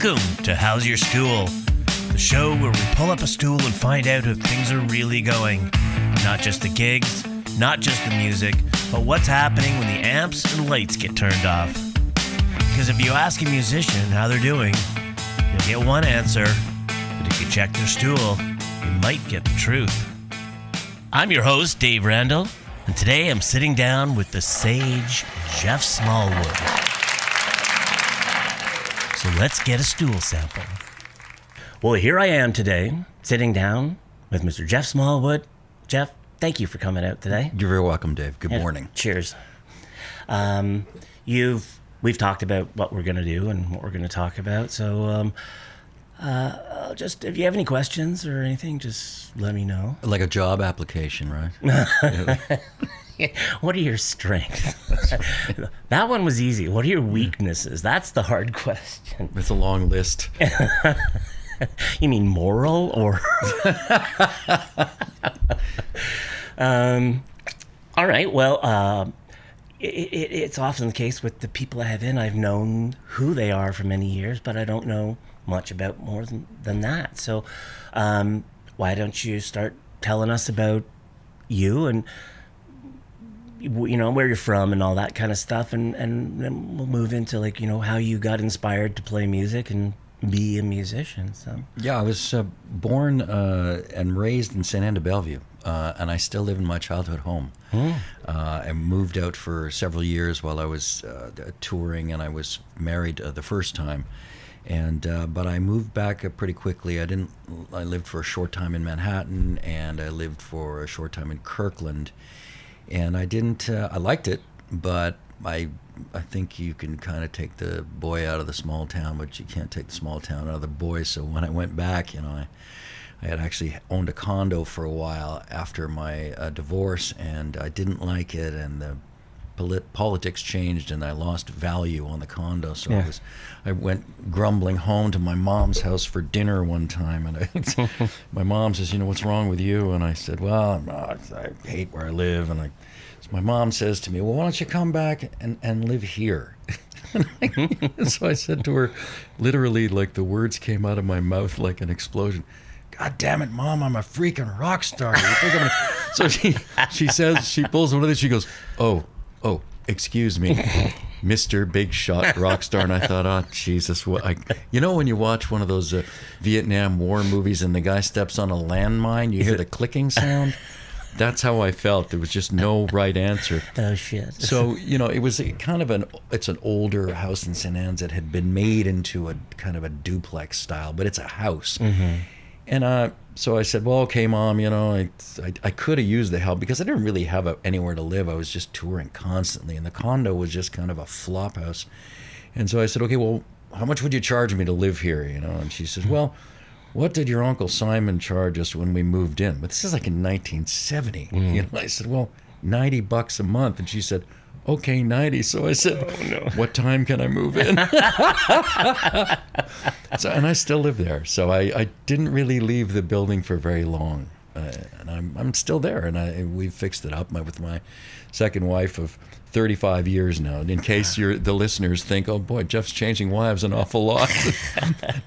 Welcome to Howz Yer Stool, the show where we pull up a stool and find out if things are really going. Not just the gigs, not just the music, but what's happening when the amps and lights get turned off. Because if you ask a musician how they're doing, you'll get one answer, but if you check their stool, you might get the truth. I'm your host, Dave Randall, and today I'm sitting down with the sage Jeff Smallwood. So let's get a stool sample. Well, here I am today, sitting down with Mr. Jeff Smallwood. Jeff, thank you for coming out today. You're very welcome, Dave. Good morning. Cheers. We've talked about what we're going to do and what we're going to talk about. So just if you have any questions or anything, just let me know. Like a job application, right? What are your strengths? That one was easy. What are your weaknesses? That's the hard question. It's a long list. You mean moral or? All right. Well, it's often the case with the people I have in. I've known who they are for many years, but I don't know much about more than that. So why don't you start telling us about you and, you know, where you're from and all that kind of stuff, and then we'll move into, like, you know, how you got inspired to play music and be a musician. So yeah, I was born and raised in St. Anne de Bellevue, and I still live in my childhood home. I moved out for several years while I was touring, and I was married the first time. And but I moved back pretty quickly. I lived for a short time in Manhattan, and I lived for a short time in Kirkland. And I liked it, but I think you can kind of take the boy out of the small town, but you can't take the small town out of the boy. So when I went back, you know, I had actually owned a condo for a while after my divorce, and I didn't like it, and the politics changed, and I lost value on the condo. So yeah. I went grumbling home to my mom's house for dinner one time, and my mom says, "You know, what's wrong with you?" And I said, "Well, I hate where I live." And so my mom says to me, "Well, why don't you come back and live here?" So I said to her, literally, like, the words came out of my mouth like an explosion. "God damn it, Mom, I'm a freaking rock star." So she says, she pulls one of these, she goes, oh, excuse me, Mr. Big Shot rock star. And I thought, oh, Jesus. You know when you watch one of those Vietnam War movies and the guy steps on a landmine, you hear the clicking sound? That's how I felt. There was just no right answer. Oh, shit. So, you know, it was kind of it's an older house in St. Anne's that had been made into a kind of a duplex style, but it's a house. Mm-hmm. And so I said, well, okay, Mom, you know, I could have used the help because I didn't really have anywhere to live. I was just touring constantly, and the condo was just kind of a flop house. And so I said, okay, well, how much would you charge me to live here, you know? And she says, well, what did your Uncle Simon charge us when we moved in? But this is like in 1970. Mm. You know, I said, well, $90 a month. And she said, okay, 90. So I said, oh, no. What time can I move in? And I still live there. So I didn't really leave the building for very long. And I'm still there. And we've fixed it up with my second wife of 35 years now. In case the listeners think, oh boy, Jeff's changing wives an awful lot.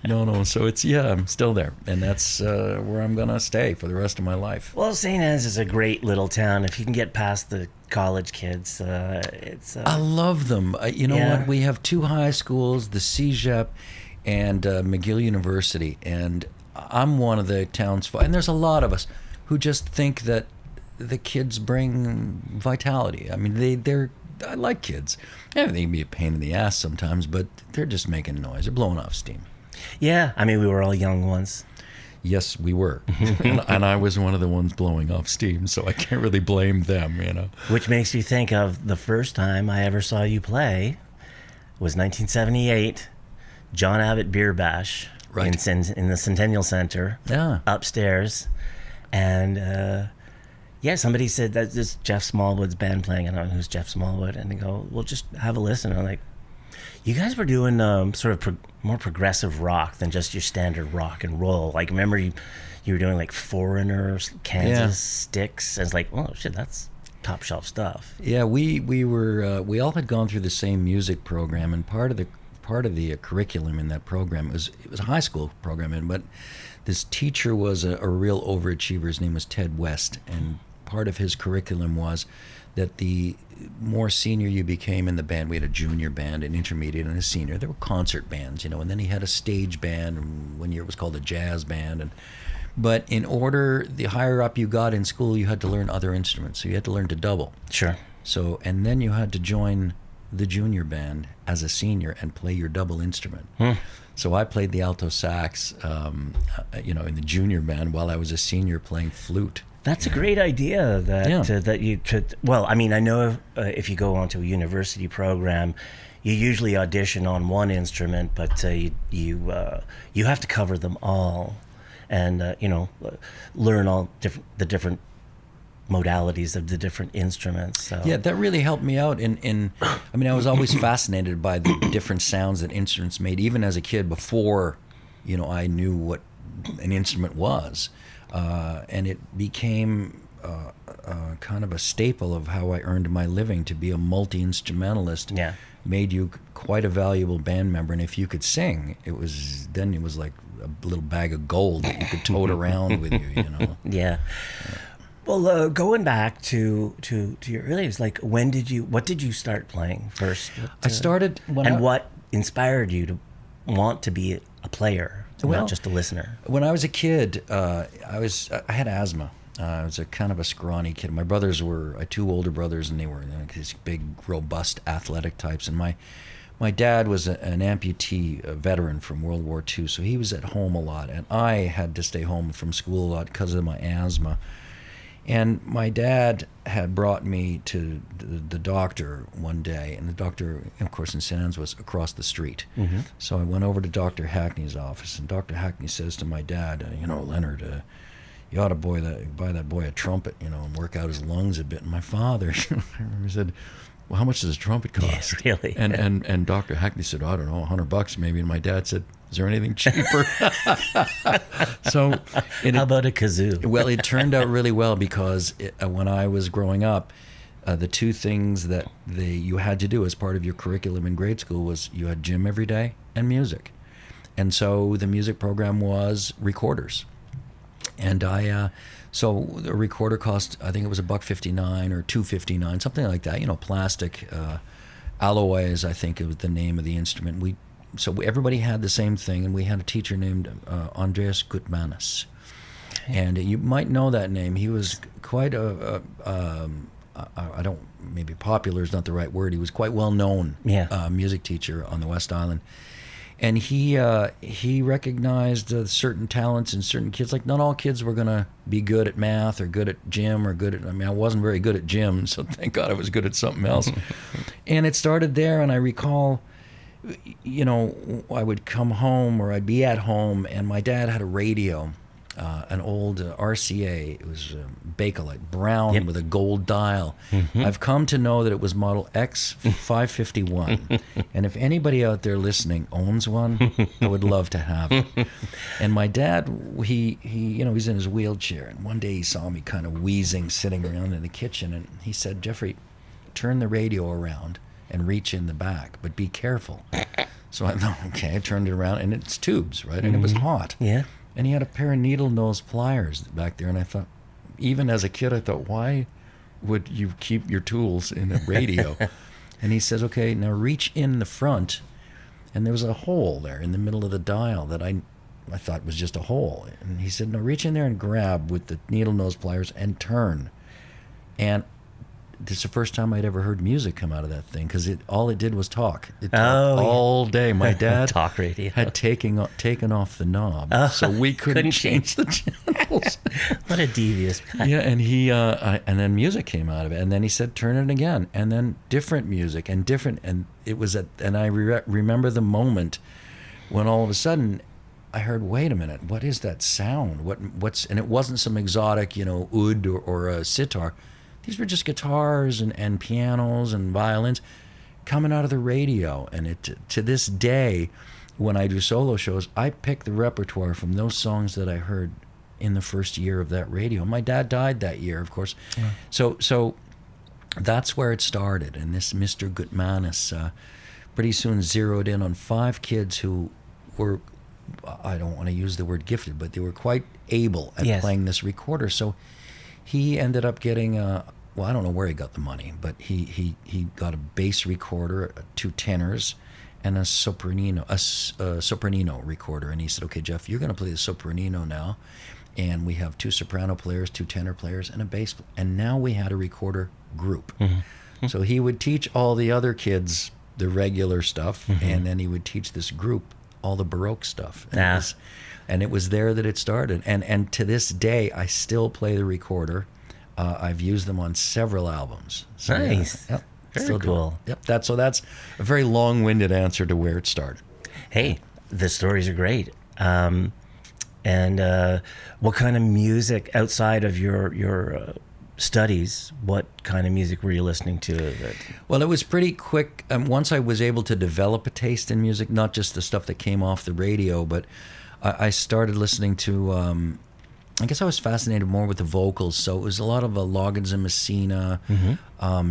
No. So I'm still there. And that's where I'm going to stay for the rest of my life. Well, St. Anne's is a great little town. If you can get past the college kids, it's... I love them. You know what? We have two high schools, the CEGEP and McGill University. And I'm one of the town's... And there's a lot of us who just think that the kids bring vitality. I mean, I like kids. Yeah, they can be a pain in the ass sometimes, but they're just making noise. They're blowing off steam. Yeah, I mean, we were all young once. Yes, we were. and I was one of the ones blowing off steam, so I can't really blame them, you know. Which makes you think of the first time I ever saw you play was 1978, John Abbott Beer Bash, right, in the Centennial Center, upstairs. And somebody said that this is Jeff Smallwood's band playing. I don't know who's Jeff Smallwood. And they go, well, just have a listen. I'm like, you guys were doing sort of more progressive rock than just your standard rock and roll. Like, remember you were doing like Foreigners, Kansas, Styx. And it's like, oh shit, that's top shelf stuff. Yeah, we all had gone through the same music program, and part of the part of the curriculum in that program. It was a high school program, but this teacher was a real overachiever. His name was Ted West, and part of his curriculum was that the more senior you became in the band, we had a junior band, an intermediate, and a senior. There were concert bands, and then he had a stage band, and one year it was called a jazz band. But in order, the higher up you got in school, you had to learn other instruments. So you had to learn to double. Sure. So, and then you had to join the junior band as a senior and play your double instrument. So I played the alto sax, in the junior band while I was a senior playing flute. That's a great idea that you could. Well, I mean, I know if you go onto a university program, you usually audition on one instrument, but you have to cover them all, and learn all the different modalities of the different instruments. So. Yeah, that really helped me out. I was always fascinated by the different sounds that instruments made, even as a kid before, I knew what an instrument was. And it became kind of a staple of how I earned my living. To be a multi-instrumentalist made you quite a valuable band member. And if you could sing, it was like a little bag of gold that you could tote around with you, Yeah. Well, going back to your early years, like what did you start playing first? I started what inspired you to want to be a player? Not just a listener. When I was a kid, I had asthma. I was a kind of a scrawny kid. My brothers I had two older brothers, and they were these big, robust, athletic types. And my dad was an amputee, a veteran from World War II, so he was at home a lot. And I had to stay home from school a lot because of my asthma. And my dad had brought me to the doctor one day, and the doctor, of course, in St. Anne's was across the street. Mm-hmm. So I went over to Dr. Hackney's office, and Dr. Hackney says to my dad, Leonard, you ought to buy that boy a trumpet, and work out his lungs a bit. And my father, I remember, said, well, how much does a trumpet cost? Yeah, really? And Dr. Hackney said, I don't know, $100 maybe. And my dad said, is there anything cheaper? So how about a kazoo? Well, it turned out really well because when I was growing up, the two things that you had to do as part of your curriculum in grade school was you had gym every day and music. And so the music program was recorders. And so the recorder cost, I think it was $1.59 or $2.59, something like that. Plastic, Alloys, I think it was the name of the instrument. So everybody had the same thing, and we had a teacher named Andreas Gutmanis. Okay. And you might know that name. He was quite maybe popular is not the right word. He was quite well known music teacher on the West Island. And he recognized certain talents in certain kids. Like, not all kids were going to be good at math or good at gym or I wasn't very good at gym, so thank God I was good at something else. And it started there, and I recall, I would come home or I'd be at home, and my dad had a radio, an old RCA. It was Bakelite, brown with a gold dial. Mm-hmm. I've come to know that it was model X551. And if anybody out there listening owns one, I would love to have it. And my dad, he's in his wheelchair. And one day he saw me kind of wheezing, sitting around in the kitchen. And he said, Jeffrey, turn the radio around and reach in the back, but be careful. So I thought, okay, I turned it around, and it's tubes, right? And it was hot. Yeah. And he had a pair of needle nose pliers back there, and I thought, even as a kid, I thought, why would you keep your tools in a radio? And he says, okay, now reach in the front, and there was a hole there in the middle of the dial that I thought was just a hole. And he said, no, reach in there and grab with the needle nose pliers and turn. And this is the first time I'd ever heard music come out of that thing, because all it did was talk. It talked all day. My dad talk radio had taken off the knob, so we couldn't change the channels. What a devious guy. Yeah, and he and then music came out of it, and then he said, "Turn it again," and then different music and different, and it was and I remember the moment when all of a sudden I heard, wait a minute, what is that sound? What's and it wasn't some exotic, oud or a sitar. These were just guitars and pianos and violins coming out of the radio. And to this day, when I do solo shows, I pick the repertoire from those songs that I heard in the first year of that radio. My dad died that year, of course. Yeah. So that's where it started. And this Mr. Gutmanis pretty soon zeroed in on 5 kids who were, I don't want to use the word gifted, but they were quite able at playing this recorder. So he ended up getting well, I don't know where he got the money, but he got a bass recorder, 2 tenors, and a sopranino recorder. And he said, okay, Jeff, you're going to play the sopranino now. And we have 2 soprano players, 2 tenor players, and a bass. And now we had a recorder group. Mm-hmm. So he would teach all the other kids the regular stuff, and then he would teach this group all the Baroque stuff. And it was there that it started. And to this day, I still play the recorder. I've used them on several albums. So, nice. Yeah, yep. Very Still cool. Yep. That's a very long-winded answer to where it started. Hey, the stories are great. And what kind of music outside of your studies? What kind of music were you listening to? Well, it was pretty quick. Once I was able to develop a taste in music, not just the stuff that came off the radio, but I started listening to. I guess I was fascinated more with the vocals, so it was a lot of Loggins and Messina,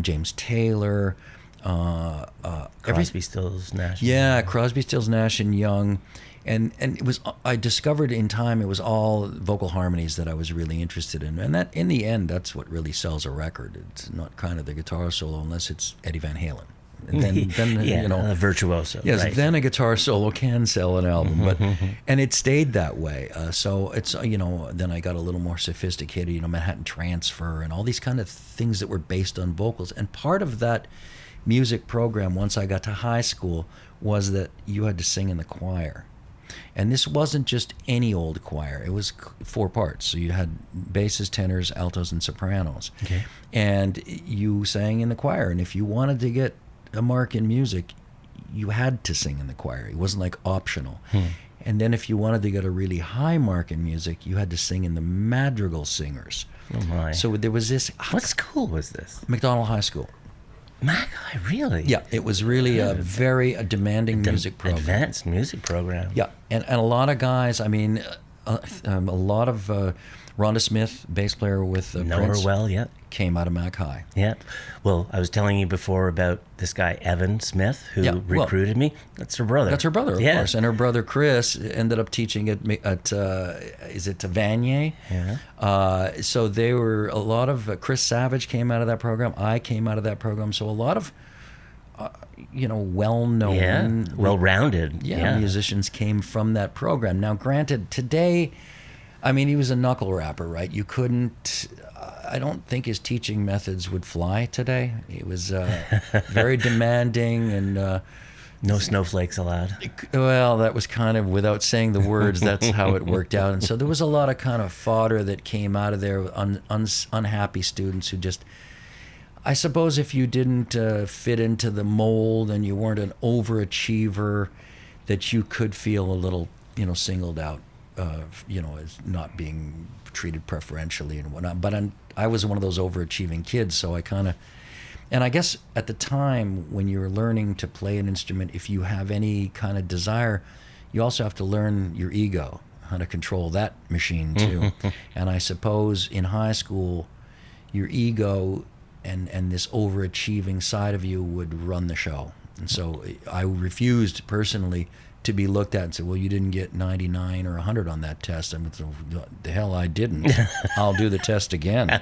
James Taylor, Crosby, Stills, Nash. Yeah, Crosby, Stills, Nash and Young, and it was. I discovered in time it was all vocal harmonies that I was really interested in, and that in the end, that's what really sells a record. It's not kind of the guitar solo unless it's Eddie Van Halen. And then yeah, a virtuoso. Yes, right. Then a guitar solo can sell an album, but and it stayed that way. So it's then I got a little more sophisticated. Manhattan Transfer and all these kind of things that were based on vocals. And part of that music program, once I got to high school, was that you had to sing in the choir. And this wasn't just any old choir. It was 4 parts. So you had basses, tenors, altos, and sopranos. Okay. And you sang in the choir. And if you wanted to get a mark in music, you had to sing in the choir. It wasn't like optional. And then if you wanted to get a really high mark in music, you had to sing in the madrigal singers. Oh my. So there was this. What school was this? McDonald High School. Really? Yeah, it was really a very demanding music program. Advanced music program. Yeah, and a lot of guys, a lot of Rhonda Smith, bass player with Know Prince, her well, yeah. came out of Mac High. Yeah. Well, I was telling you before about this guy, Evan Smith, who recruited me. That's her brother. That's her brother, of course. And her brother, Chris, ended up teaching at is it Vanier? Yeah. So they were a lot of, Chris Savage came out of that program. I came out of that program. So a lot of, well-known. Well-rounded. Musicians came from that program. Now, granted, today, he was a knuckle rapper, right? You couldn't... I don't think his teaching methods would fly today. He was very demanding and... no snowflakes allowed. Well, that was kind of, without saying the words, that's how it worked out. And so there was a lot of kind of fodder that came out of there, unhappy students who just... I suppose if you didn't fit into the mold and you weren't an overachiever, that you could feel a little, singled out. As not being treated preferentially and whatnot. But I was one of those overachieving kids, so I kind of... And I guess at the time when you're learning to play an instrument, if you have any kind of desire, you also have to learn your ego, how to control that machine too. And I suppose in high school, your ego and this overachieving side of you would run the show. And so I refused personally to be looked at and say, well, you didn't get 99 or 100 on that test. The hell I didn't. I'll do the test again.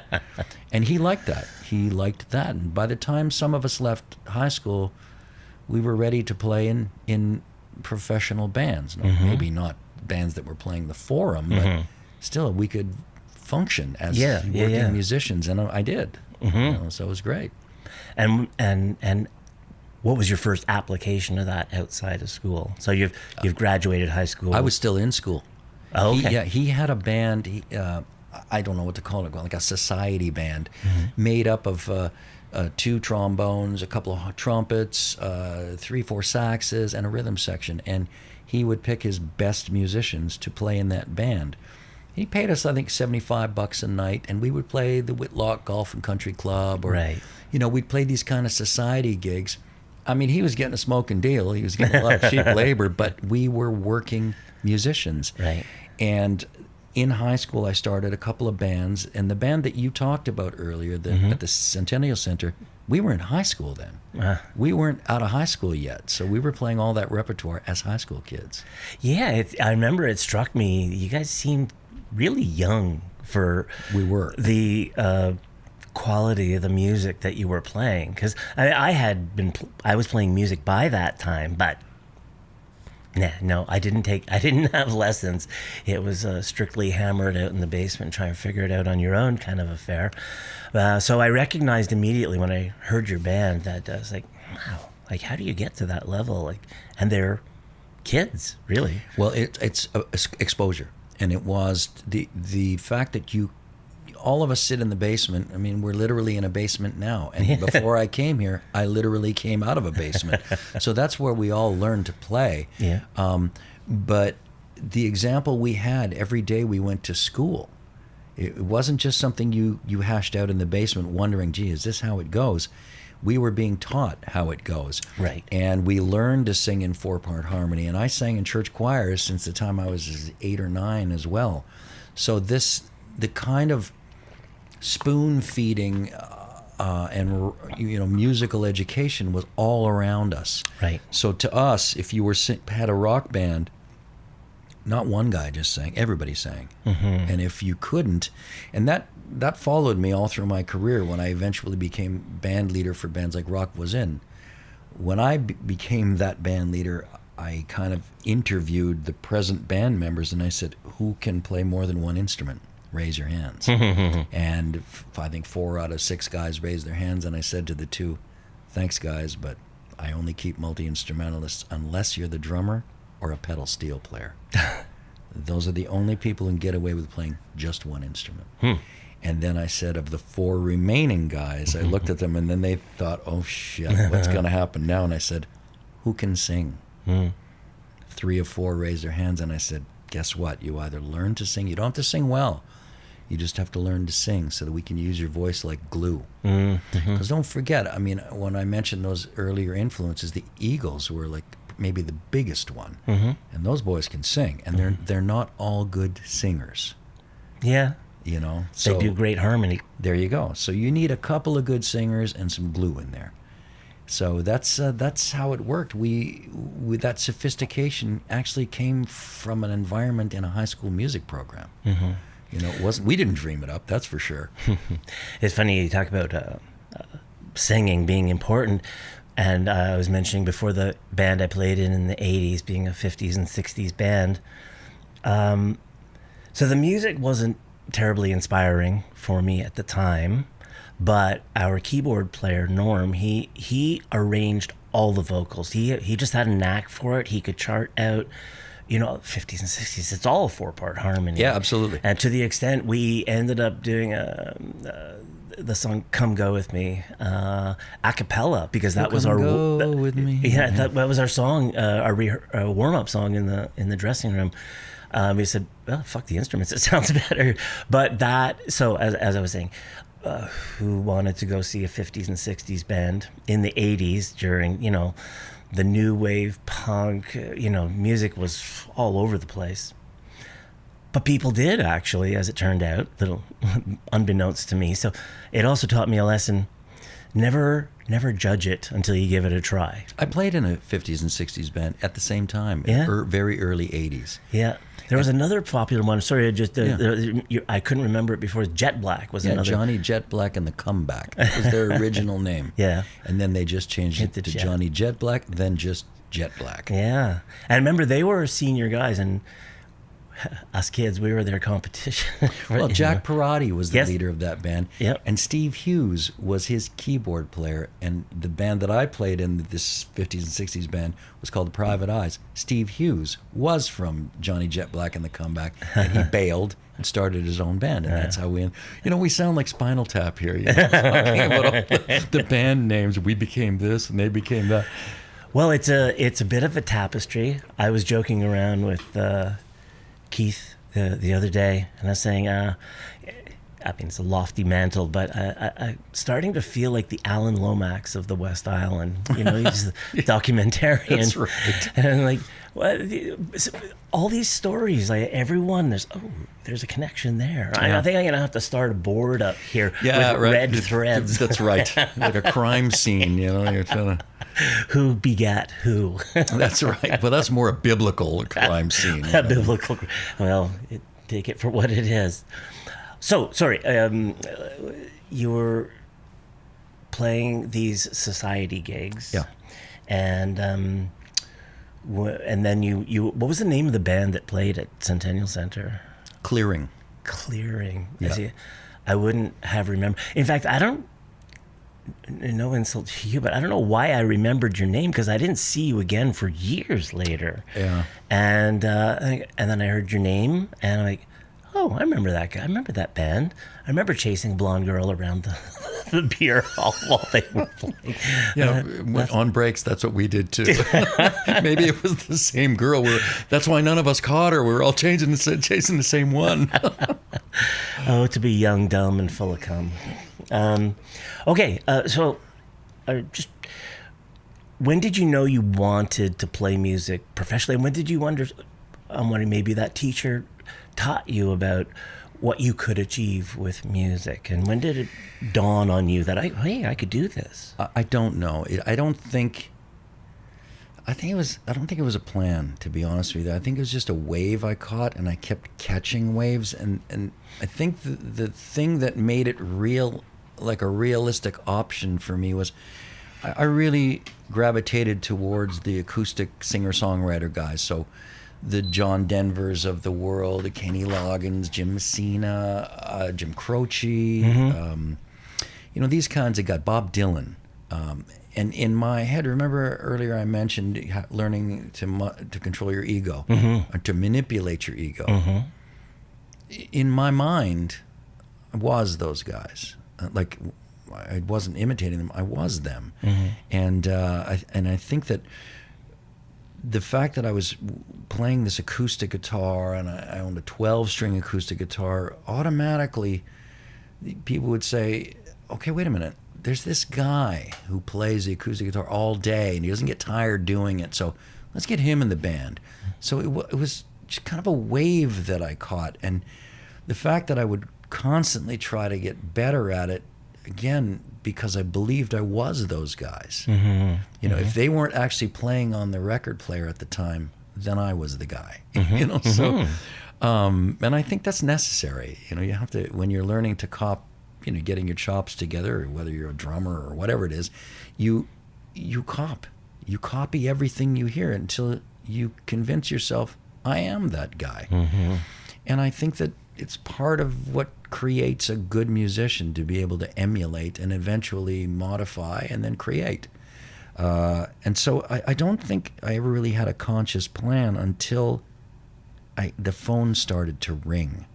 And he liked that. And by the time some of us left high school, we were ready to play in professional bands. Maybe not bands that were playing the Forum, but still we could function as working musicians. And I did. So it was great. And what was your first application of that outside of school? So you've graduated high school. I was still in school. Oh, okay. He had a band. I don't know what to call it, like a society band, made up of 2 trombones, a couple of trumpets, 3-4 saxes, and a rhythm section. And he would pick his best musicians to play in that band. He paid us, I think, $75 a night, and we would play the Whitlock Golf and Country Club, or we'd play these kind of society gigs. He was getting a smoking deal. He was getting a lot of cheap labor, but we were working musicians. Right. And in high school, I started a couple of bands, and the band that you talked about earlier at the Centennial Center, We were in high school then. We weren't out of high school yet, so we were playing all that repertoire as high school kids. Yeah, I remember it struck me. You guys seemed really young for the quality of the music that you were playing. Because I was playing music by that time, but no, I didn't have lessons. It was strictly hammered out in the basement, trying to figure it out on your own kind of affair. So I recognized immediately when I heard your band that I was like, wow, like how do you get to that level? Like, and they're kids, really. Well, it's exposure, and it was the fact that all of us sit in the basement. I mean, we're literally in a basement now. And before I came here, I literally came out of a basement. So that's where we all learned to play. Yeah. But the example we had every day we went to school, it wasn't just something you hashed out in the basement wondering, gee, is this how it goes? We were being taught how it goes. Right. And we learned to sing in 4-part harmony. And I sang in church choirs since the time I was 8 or 9 as well. So the kind of spoon feeding and musical education was all around us. Right. So to us, if you had a rock band, not one guy just sang, everybody sang. Mm-hmm. And if you couldn't, and that followed me all through my career when I eventually became band leader for bands like Rock Was In. When I became that band leader, I kind of interviewed the present band members and I said, who can play more than one instrument? Raise your hands. And I think 4 out of 6 guys raised their hands, and I said to the 2, thanks guys, but I only keep multi-instrumentalists unless you're the drummer or a pedal steel player. Those are the only people who can get away with playing just one instrument. And then I said, of the 4 remaining guys, I looked at them and then they thought, oh shit, what's going to happen now? And I said, who can sing? 3 of 4 raised their hands, and I said, guess what? You either learn to sing, you don't have to sing well. You just have to learn to sing so that we can use your voice like glue. Because don't forget, I mean, when I mentioned those earlier influences, the Eagles were like maybe the biggest one. And those boys can sing, and they're not all good singers. Yeah. So they do great harmony. There you go. So you need a couple of good singers and some glue in there. So that's how it worked. With that sophistication actually came from an environment in a high school music program. It wasn't. We didn't dream it up. That's for sure. It's funny you talk about singing being important, and I was mentioning before the band I played in the '80s being a '50s and '60s band. So the music wasn't terribly inspiring for me at the time. But our keyboard player, Norm, he arranged all the vocals. He just had a knack for it. He could chart out, 50s and 60s. It's all a 4-part harmony. Yeah, absolutely. And to the extent we ended up doing the song "Come Go With Me" a cappella, because that was our go with me. Yeah, that was our song, our warm-up song in the dressing room. We said, well, fuck the instruments. It sounds better. But so as I was saying. Who wanted to go see a 50s and 60s band in the 80s during, the new wave punk, music was all over the place. But people did, actually, as it turned out, little unbeknownst to me. So it also taught me a lesson: never judge it until you give it a try. I played in a 50s and 60s band at the same time, very early 80s. Yeah. There was another popular one. Sorry, I couldn't remember it before. Jet Black was another. Johnny Jet Black and the Comeback. That was their original name. Yeah. And then they just changed it to Johnny Jet Black, then just Jet Black. Yeah. And remember, they were senior guys, and us kids, we were their competition. Well, Jack Parati was the leader of that band. Yep. And Steve Hughes was his keyboard player. And the band that I played in, this 50s and 60s band, was called the Private Eyes. Steve Hughes was from Johnny Jet Black and the Comeback. And he bailed and started his own band. And that's how we sound like Spinal Tap here. Talking about all the band names. We became this and they became that. Well, it's a bit of a tapestry. I was joking around with Keith the other day, and I was saying, I mean, it's a lofty mantle, but I'm starting to feel like the Alan Lomax of the West Island. You know, he's the documentarian. That's right. And like, all these stories, like everyone, there's a connection there. Yeah. I think I'm going to have to start a board up here with red threads. That's right. Like a crime scene, you know, you're trying to... Who begat who? That's right. Well, that's more a biblical crime scene. A biblical, well, take it for what it is. So, sorry, you were playing these society gigs. Yeah. And then you what was the name of the band that played at Centennial Center? Clearing. Yeah. See, I wouldn't have remembered. In fact, I don't, no insult to you, but I don't know why I remembered your name, because I didn't see you again for years later. Yeah. And then I heard your name, and I'm like, oh, I remember that guy. I remember that band. I remember chasing a blonde girl around the beer hall while they were playing. Yeah, on breaks, that's what we did too. Maybe it was the same girl. That's why none of us caught her. We were all chasing the same one. Oh, to be young, dumb, and full of cum. Okay, so just when did you know you wanted to play music professionally? And when did you I'm wondering, maybe that teacher taught you about what you could achieve with music, and when did it dawn on you that I could do this? I don't know. I don't think it was a plan, to be honest with you. I think it was just a wave I caught, and I kept catching waves, and I think the thing that made it real, like a realistic option for me, was I really gravitated towards the acoustic singer-songwriter guys. So the John Denvers of the world, the Kenny Loggins, Jim Messina, Jim Croce, you know, these kinds of guys, Bob Dylan. And in my head, remember earlier I mentioned learning to control your ego, or to manipulate your ego. In my mind, I was those guys. Like, I wasn't imitating them, I was them. And I think that the fact that I was playing this acoustic guitar, and I owned a 12-string acoustic guitar, automatically people would say, okay, wait a minute, there's this guy who plays the acoustic guitar all day and he doesn't get tired doing it, so let's get him in the band. So it was just kind of a wave that I caught, and the fact that I would constantly try to get better at it, again, because I believed I was those guys. You know, if they weren't actually playing on the record player at the time, then I was the guy. You know, so and I think that's necessary. You know, you have to, when you're learning to getting your chops together, whether you're a drummer or whatever it is, you copy everything you hear until you convince yourself, I am that guy. And I think that it's part of what creates a good musician, to be able to emulate and eventually modify and then create. And so I don't think I ever really had a conscious plan until the phone started to ring.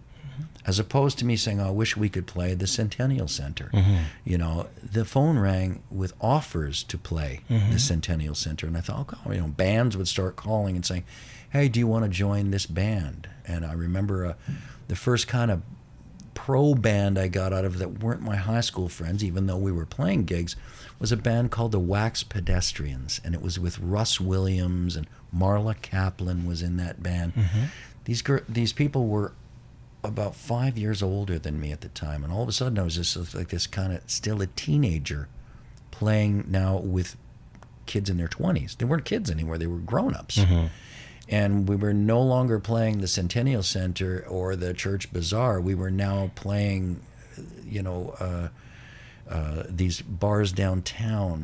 As opposed to me saying, oh, I wish we could play the Centennial Center. You know, the phone rang with offers to play the Centennial Center. And I thought, oh, you know, bands would start calling and saying, hey, do you want to join this band? And I remember the first kind of pro band I got out of that weren't my high school friends, even though we were playing gigs, was a band called the Wax Pedestrians. And it was with Russ Williams, and Marla Kaplan was in that band. These people were about 5 years older than me at the time, and all of a sudden I was just like this kind of still a teenager playing now with kids in their 20s. They weren't kids anymore, they were grown-ups. And we were no longer playing the Centennial Center or the Church Bazaar. We were now playing, you know, these bars downtown,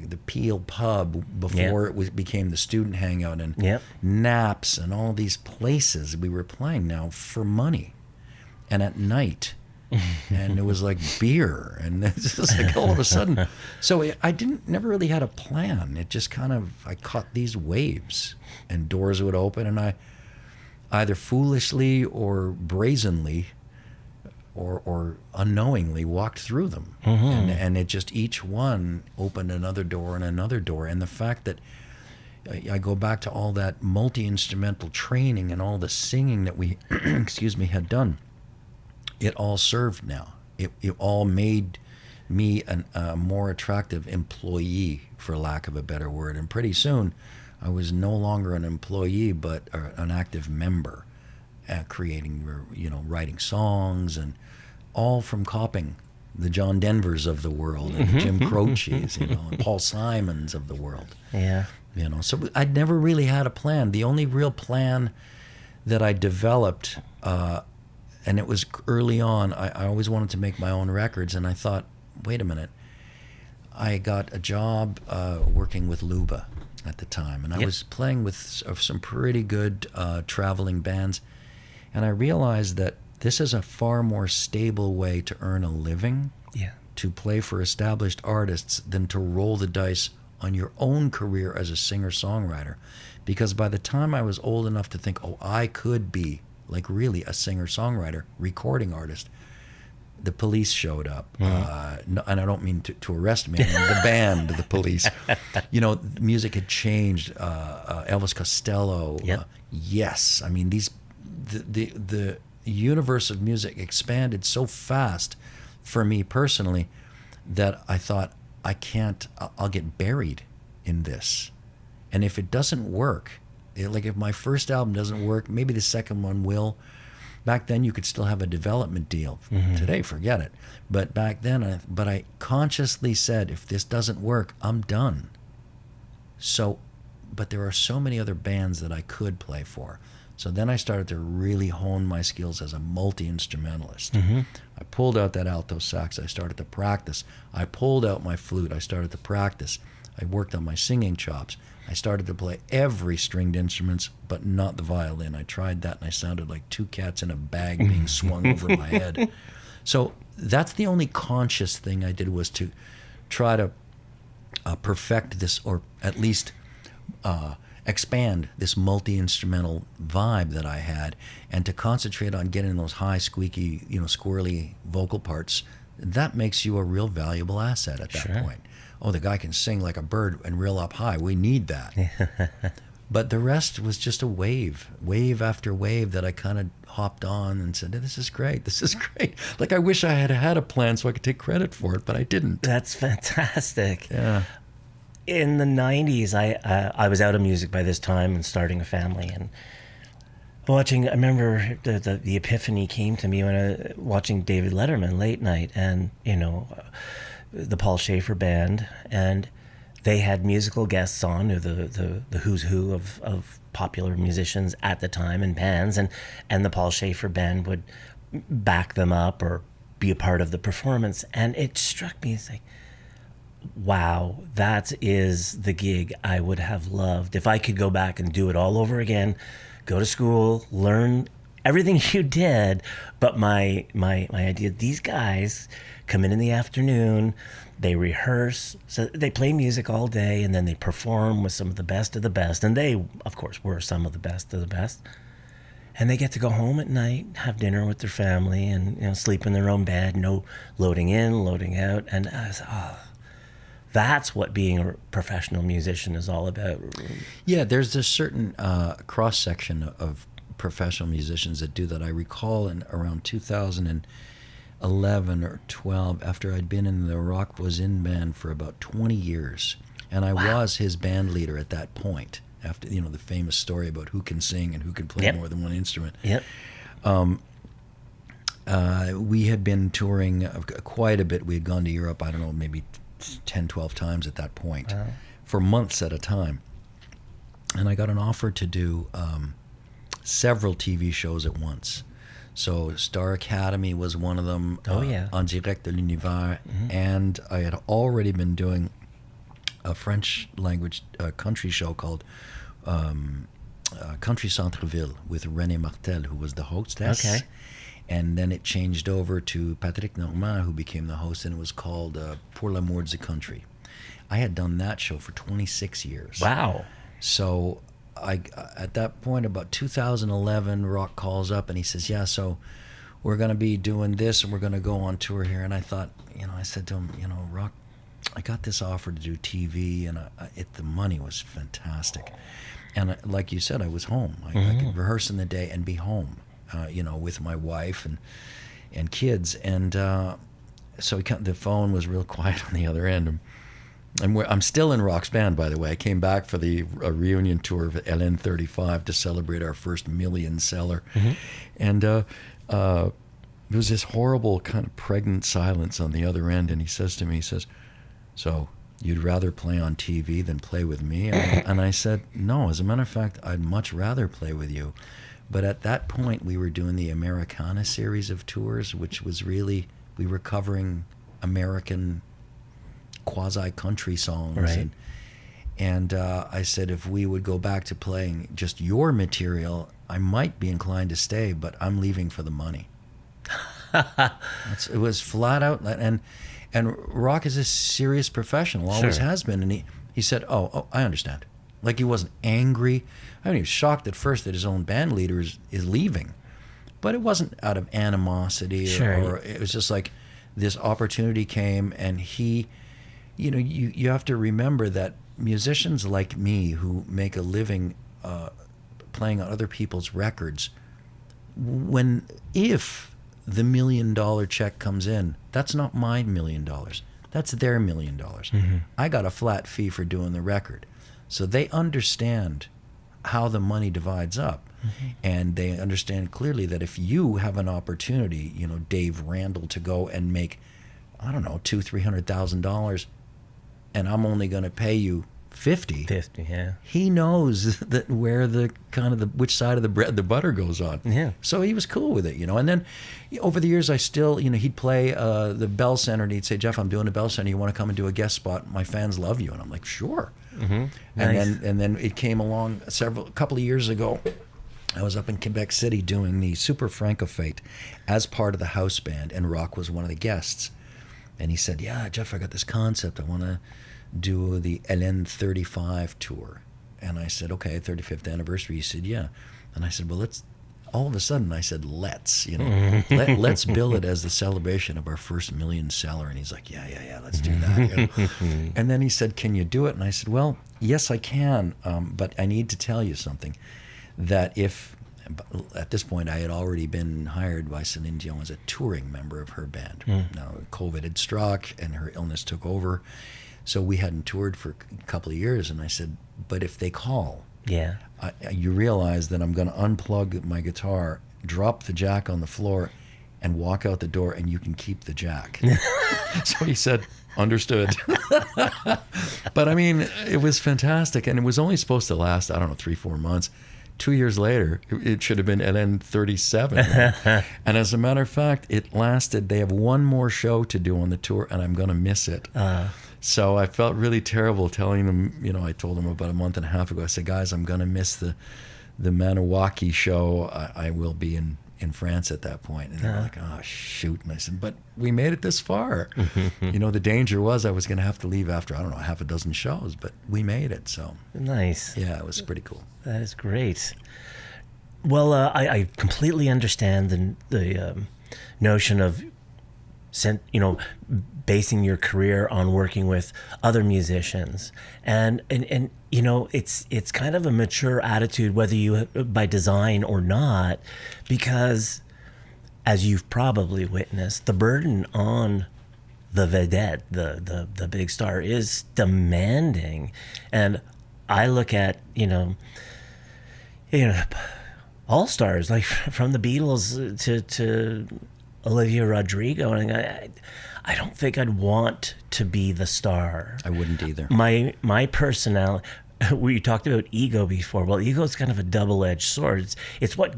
the Peel Pub before it became the student hangout, and Naps, and all these places we were playing now for money. And at night, and it was like beer, and it's just like all of a sudden. So I never really had a plan. It just kind of, I caught these waves, and doors would open, and I either foolishly or brazenly or unknowingly walked through them. And it just, each one opened another door and another door. And the fact that I go back to all that multi-instrumental training and all the singing that we, had done. it all served now. It all made me a more attractive employee, for lack of a better word. And pretty soon, I was no longer an employee, but an active member, creating, writing songs, and all from copying the John Denvers of the world, and the Jim Croce's, and Paul Simons of the world. Yeah. So I'd never really had a plan. The only real plan that I developed, and it was early on, I always wanted to make my own records, and I thought, wait a minute, I got a job working with Luba at the time, and I was playing with some pretty good traveling bands, and I realized that this is a far more stable way to earn a living, to play for established artists, than to roll the dice on your own career as a singer-songwriter. Because by the time I was old enough to think, I could be, like, really a singer-songwriter, recording artist, the police showed up. And I don't mean to arrest me. I mean the band, the police. Music had changed. Elvis Costello. Yes. I mean, the universe of music expanded so fast for me personally that I thought, I'll get buried in this. And if it doesn't work, if my first album doesn't work, maybe the second one will. Back then, you could still have a development deal. Today, forget it. But back then, I consciously said, if this doesn't work, I'm done. But there are so many other bands that I could play for. So then I started to really hone my skills as a multi-instrumentalist. I pulled out that alto sax. I started to practice. I pulled out my flute. I started to practice. I worked on my singing chops. I started to play every stringed instruments, but not the violin. I tried that, and I sounded like two cats in a bag being swung over my head. So that's the only conscious thing I did, was to try to perfect this, or at least expand this multi-instrumental vibe that I had, and to concentrate on getting those high, squeaky, squirrely vocal parts. That makes you a real valuable asset at that point. The guy can sing like a bird and real up high. We need that. But the rest was just a wave after wave that I kind of hopped on and said, this is great. This is great. Like, I wish I had had a plan so I could take credit for it, but I didn't. That's fantastic. Yeah. In the 90s, I was out of music by this time and starting a family, and I remember the epiphany came to me when watching David Letterman late night, and the Paul Schaefer band, and they had musical guests on, the who's who of popular musicians at the time and bands, and the Paul Schaefer band would back them up or be a part of the performance, and it struck me as like, wow, that is the gig I would have loved. If I could go back and do it all over again, go to school, learn everything you did, but my idea, these guys come in the afternoon, they rehearse, so they play music all day, and then they perform with some of the best of the best, and they, of course, were some of the best of the best. And they get to go home at night, have dinner with their family, and sleep in their own bed, no loading in, loading out, and I was, that's what being a professional musician is all about. Yeah, there's a certain cross-section of professional musicians that do that. I recall in around 2011 or 12, after I'd been in the Rock Voisin band for about 20 years, and I was his band leader at that point, after the famous story about who can sing and who can play more than one instrument. We had been touring quite a bit. We had gone to Europe, I don't know, maybe 10, 12 times at that point, for months at a time. And I got an offer to do several TV shows at once. So Star Academy was one of them, En Direct de l'Univers, and I had already been doing a French language country show called Country Centreville with René Martel, who was the hostess. Okay. And then it changed over to Patrick Normand, who became the host, and it was called Pour l'amour du country. I had done that show for 26 years. Wow. So at that point, about 2011, Rock calls up and he says, so we're going to be doing this and we're going to go on tour here. And I thought, I said to him, Rock, I got this offer to do TV, and the money was fantastic. And like you said, I was home. I could rehearse in the day and be home. With my wife, and kids. And so the phone was real quiet on the other end. I'm still in Rock's band, by the way. I came back for the reunion tour of LN35 to celebrate our first million seller. Mm-hmm. And there was this horrible kind of pregnant silence on the other end. And he says to me, so you'd rather play on TV than play with me? And I said, no, as a matter of fact, I'd much rather play with you. But at that point, we were doing the Americana series of tours, which was really, we were covering American quasi-country songs. Right. And I said, if we would go back to playing just your material, I might be inclined to stay, but I'm leaving for the money. It was flat out. And Rock is a serious professional, always has been. And he said, oh, I understand. Like, he wasn't angry. I mean, he was shocked at first that his own band leader is leaving. But it wasn't out of animosity. Or it was just like this opportunity came, and he... You know, you have to remember that musicians like me who make a living playing on other people's records, if the $1 million check comes in, that's not my $1 million. That's their $1 million. Mm-hmm. I got a flat fee for doing the record. So they understand how the money divides up. Mm-hmm. And they understand clearly that if you have an opportunity, you know, Dave Randall, to go and make, I don't know, $200,000-$300,000, and I'm only going to pay you 50, yeah. He knows that where the kind of which side of the bread the butter goes on. Yeah. So he was cool with it, you know. And then over the years, I still, you know, he'd play the Bell Center, and he'd say, Jeff, I'm doing the Bell Center. You want to come and do a guest spot? My fans love you. And I'm like, sure. Mm-hmm. Nice. And then it came along a couple of years ago. I was up in Quebec City doing the Super Franco Fete as part of the house band, and Rock was one of the guests. And he said, yeah, Jeff, I got this concept. I want to do the LN35 tour. And I said, okay, 35th anniversary. He said, yeah. And I said, well, let's, you know, let's bill it as the celebration of our first $1 million seller. And he's like, yeah, let's do that. You know? And then he said, can you do it? And I said, well, yes, I can. But I need to tell you something, that at this point, I had already been hired by Celine Dion as a touring member of her band. Now, COVID had struck and her illness took over. So we hadn't toured for a couple of years. And I said, but if they call, you realize that I'm going to unplug my guitar, drop the jack on the floor, and walk out the door, and you can keep the jack. So he said, understood. But I mean, it was fantastic. And it was only supposed to last, 3-4 months. 2 years later, it should have been LN37. And as a matter of fact, it lasted. They have one more show to do on the tour, and I'm going to miss it. So I felt really terrible telling them, you know, I told them about a month and a half ago, I said, guys, I'm going to miss the Maniwaki show. I will be in France at that point. And they're like, oh, shoot. And I said, but we made it this far. You know, the danger was I was going to have to leave after, half a dozen shows, but we made it. So nice. Yeah, it was pretty cool. That is great. Well, I completely understand the notion of, basing your career on working with other musicians, and you know, it's kind of a mature attitude, whether you by design or not, because as you've probably witnessed, the burden on the vedette, the big star, is demanding. And I look at all stars, like from the Beatles to Olivia Rodrigo, and I don't think I'd want to be the star. I wouldn't either. My personality. We talked about ego before. Well, ego is kind of a double-edged sword. It's what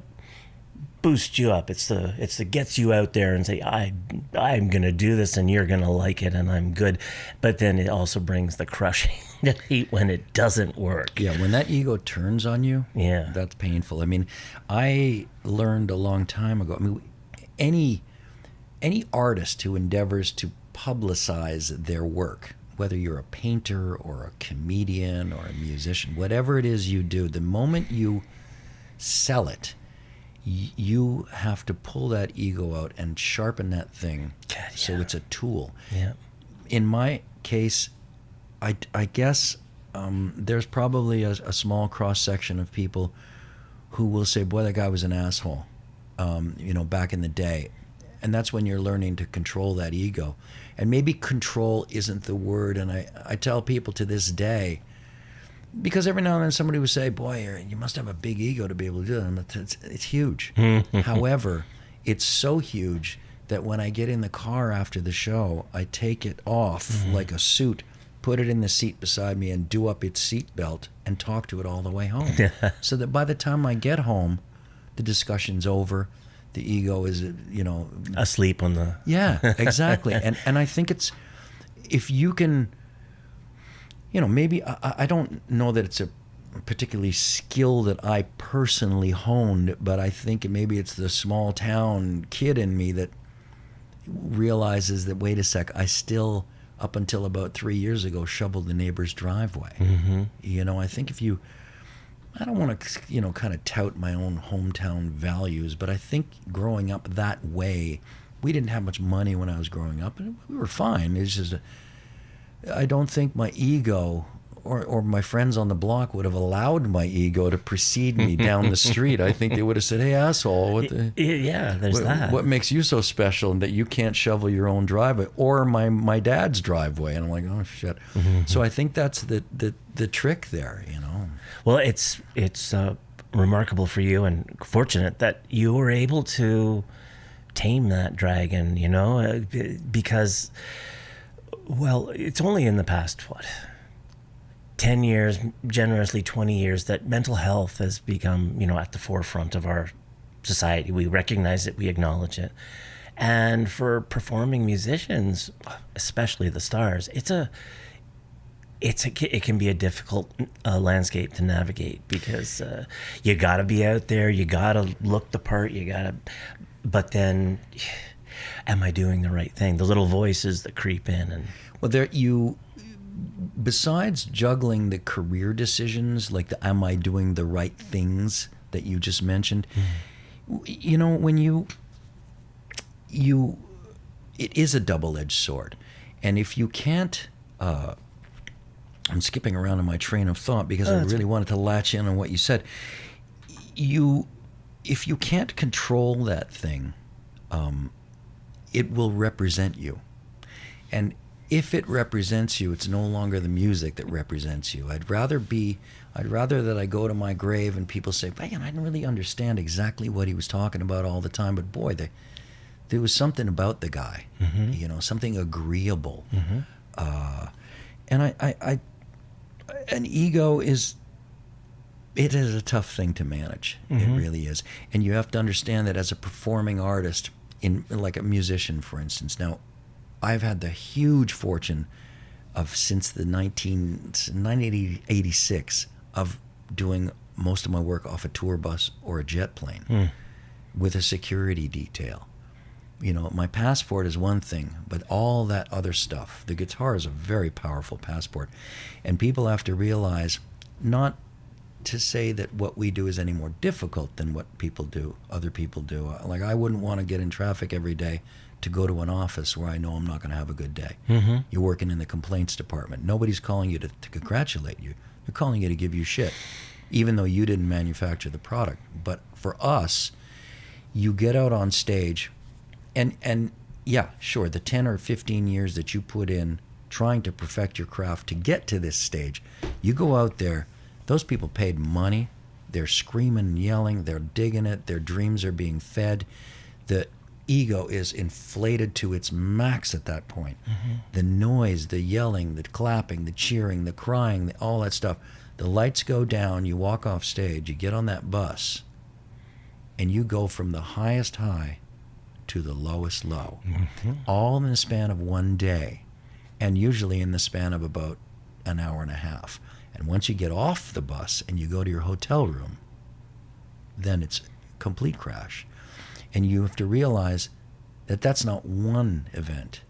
boosts you up. It's the gets you out there and say, I'm gonna do this, and you're gonna like it, and I'm good. But then it also brings the crushing heat when it doesn't work. Yeah, when that ego turns on you, that's painful. I mean, I learned a long time ago. I mean, any artist who endeavors to publicize their work, whether you're a painter or a comedian or a musician, whatever it is you do, the moment you sell it, you have to pull that ego out and sharpen that thing. So it's a tool. Yeah. In my case, I guess there's probably a small cross-section of people who will say, boy, that guy was an asshole, back in the day. And that's when you're learning to control that ego. And maybe control isn't the word. And I tell people to this day, because every now and then somebody would say, boy, you must have a big ego to be able to do that. It's huge. However, it's so huge that when I get in the car after the show, I take it off like a suit, put it in the seat beside me, and do up its seat belt and talk to it all the way home. So that by the time I get home, the discussion's over. The ego is, asleep on the... Yeah, exactly. And I think it's, if you can, maybe, I don't know that it's a particularly skill that I personally honed, but I think maybe it's the small town kid in me that realizes that, wait a sec, I still, up until about 3 years ago, shoveled the neighbor's driveway. I think if you... I don't want to, kind of tout my own hometown values, but I think growing up that way, we didn't have much money when I was growing up, and we were fine. It's just, I don't think my ego or my friends on the block would have allowed my ego to precede me down the street. I think they would have said, hey, asshole, what makes you so special and that you can't shovel your own driveway or my dad's driveway? And I'm like, oh, shit. So I think that's the trick there, Well, it's remarkable for you and fortunate that you were able to tame that dragon, because, well, it's only in the past, 10 years, generously 20 years, that mental health has become, at the forefront of our society. We recognize it, we acknowledge it. And for performing musicians, especially the stars, it can be a difficult landscape to navigate, because you got to be out there, you got to look the part, but then, am I doing the right thing? The little voices that creep in. And well, besides juggling the career decisions, like the am I doing the right things that you just mentioned, when it is a double-edged sword. And if you can't, I'm skipping around in my train of thought because I really wanted to latch in on what you said. If you can't control that thing, it will represent you. And if it represents you, it's no longer the music that represents you. I'd rather that I go to my grave and people say, man, I didn't really understand exactly what he was talking about all the time, but boy, there was something about the guy, something agreeable. And an ego is a tough thing to manage. It really is. And you have to understand that as a performing artist, like a musician, for instance. Now, I've had the huge fortune of, since the 1986, of doing most of my work off a tour bus or a jet plane with a security detail. My passport is one thing, but all that other stuff, the guitar is a very powerful passport. And people have to realize, not to say that what we do is any more difficult than what other people do. Like, I wouldn't want to get in traffic every day to go to an office where I know I'm not going to have a good day. You're working in the complaints department. Nobody's calling you to congratulate you. They're calling you to give you shit, even though you didn't manufacture the product. But for us, you get out on stage, and yeah, sure, the 10 or 15 years that you put in trying to perfect your craft to get to this stage, you go out there, those people paid money, they're screaming and yelling, they're digging it, their dreams are being fed. The ego is inflated to its max at that point. The noise, the yelling, the clapping, the cheering, the crying, all that stuff. The lights go down, you walk off stage, you get on that bus, and you go from the highest high to the lowest low, all in the span of one day, and usually in the span of about an hour and a half. And once you get off the bus and you go to your hotel room, then it's complete crash. And you have to realize that that's not one event.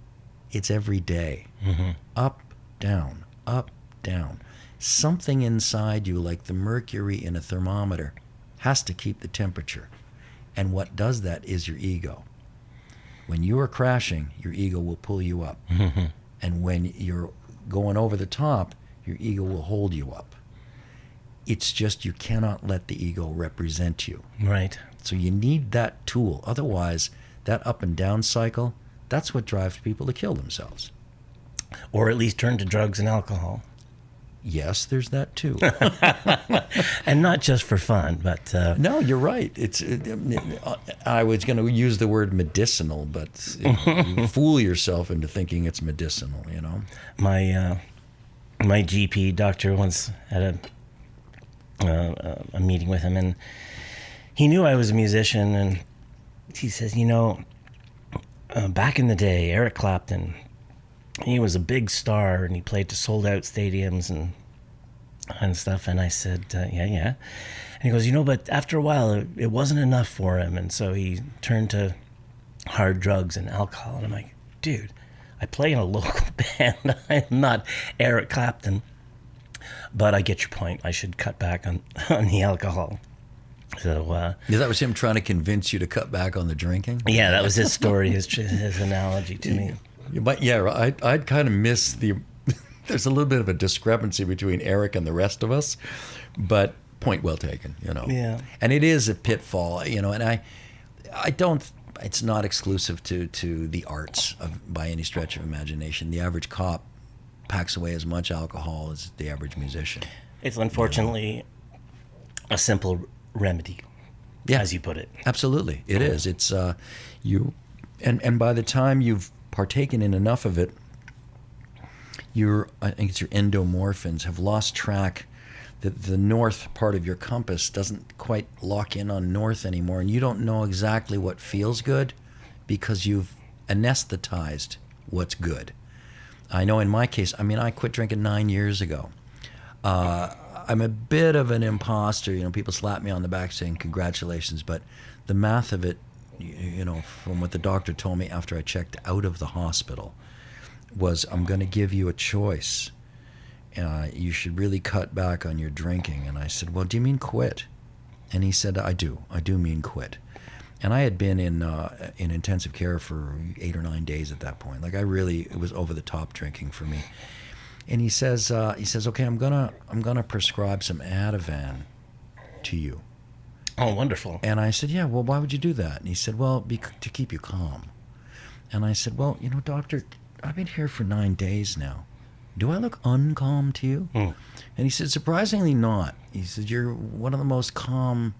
It's every day. Up, down, up, down. Something inside you, like the mercury in a thermometer, has to keep the temperature. And what does that is your ego. When you are crashing, your ego will pull you up. And when you're going over the top, your ego will hold you up. It's just you cannot let the ego represent you. Right. So you need that tool. Otherwise, that up and down cycle, that's what drives people to kill themselves. Or at least turn to drugs and alcohol. Yes, there's that too. And not just for fun, but... No, you're right. I was going to use the word medicinal, but you fool yourself into thinking it's medicinal, you know? My GP doctor once had a meeting with him, and he knew I was a musician, and he says, back in the day, Eric Clapton, he was a big star, and he played to sold-out stadiums and stuff. And I said, yeah. And he goes, but after a while, it wasn't enough for him, and so he turned to hard drugs and alcohol. And I'm like, dude, I play in a local band. I'm not Eric Clapton. But I get your point. I should cut back on the alcohol. So that was him trying to convince you to cut back on the drinking? Yeah, that was his story, his analogy to me. But yeah, I'd kind of miss there's a little bit of a discrepancy between Eric and the rest of us, but point well taken, Yeah. And it is a pitfall, and I don't, it's not exclusive to the arts by any stretch of imagination. The average cop packs away as much alcohol as the average musician. It's unfortunately a simple remedy, as you put it. Absolutely, it is. It's and by the time you've partaken in enough of it, I think it's your endomorphins have lost track. That the north part of your compass doesn't quite lock in on north anymore, and you don't know exactly what feels good because you've anesthetized what's good. I know in my case, I quit drinking 9 years ago. I'm a bit of an imposter. People slap me on the back saying congratulations, but the math of it, from what the doctor told me after I checked out of the hospital, was I'm going to give you a choice. You should really cut back on your drinking. And I said, well, do you mean quit? And he said, I do mean quit. And I had been in intensive care for 8 or 9 days at that point. It was over the top drinking for me. And he says, okay, I'm gonna prescribe some Ativan to you. Oh, wonderful. And I said, yeah, well, why would you do that? And he said, well, to keep you calm. And I said, well, doctor, I've been here for 9 days now. Do I look uncalm to you? And he said, surprisingly not. He said, you're one of the most calm,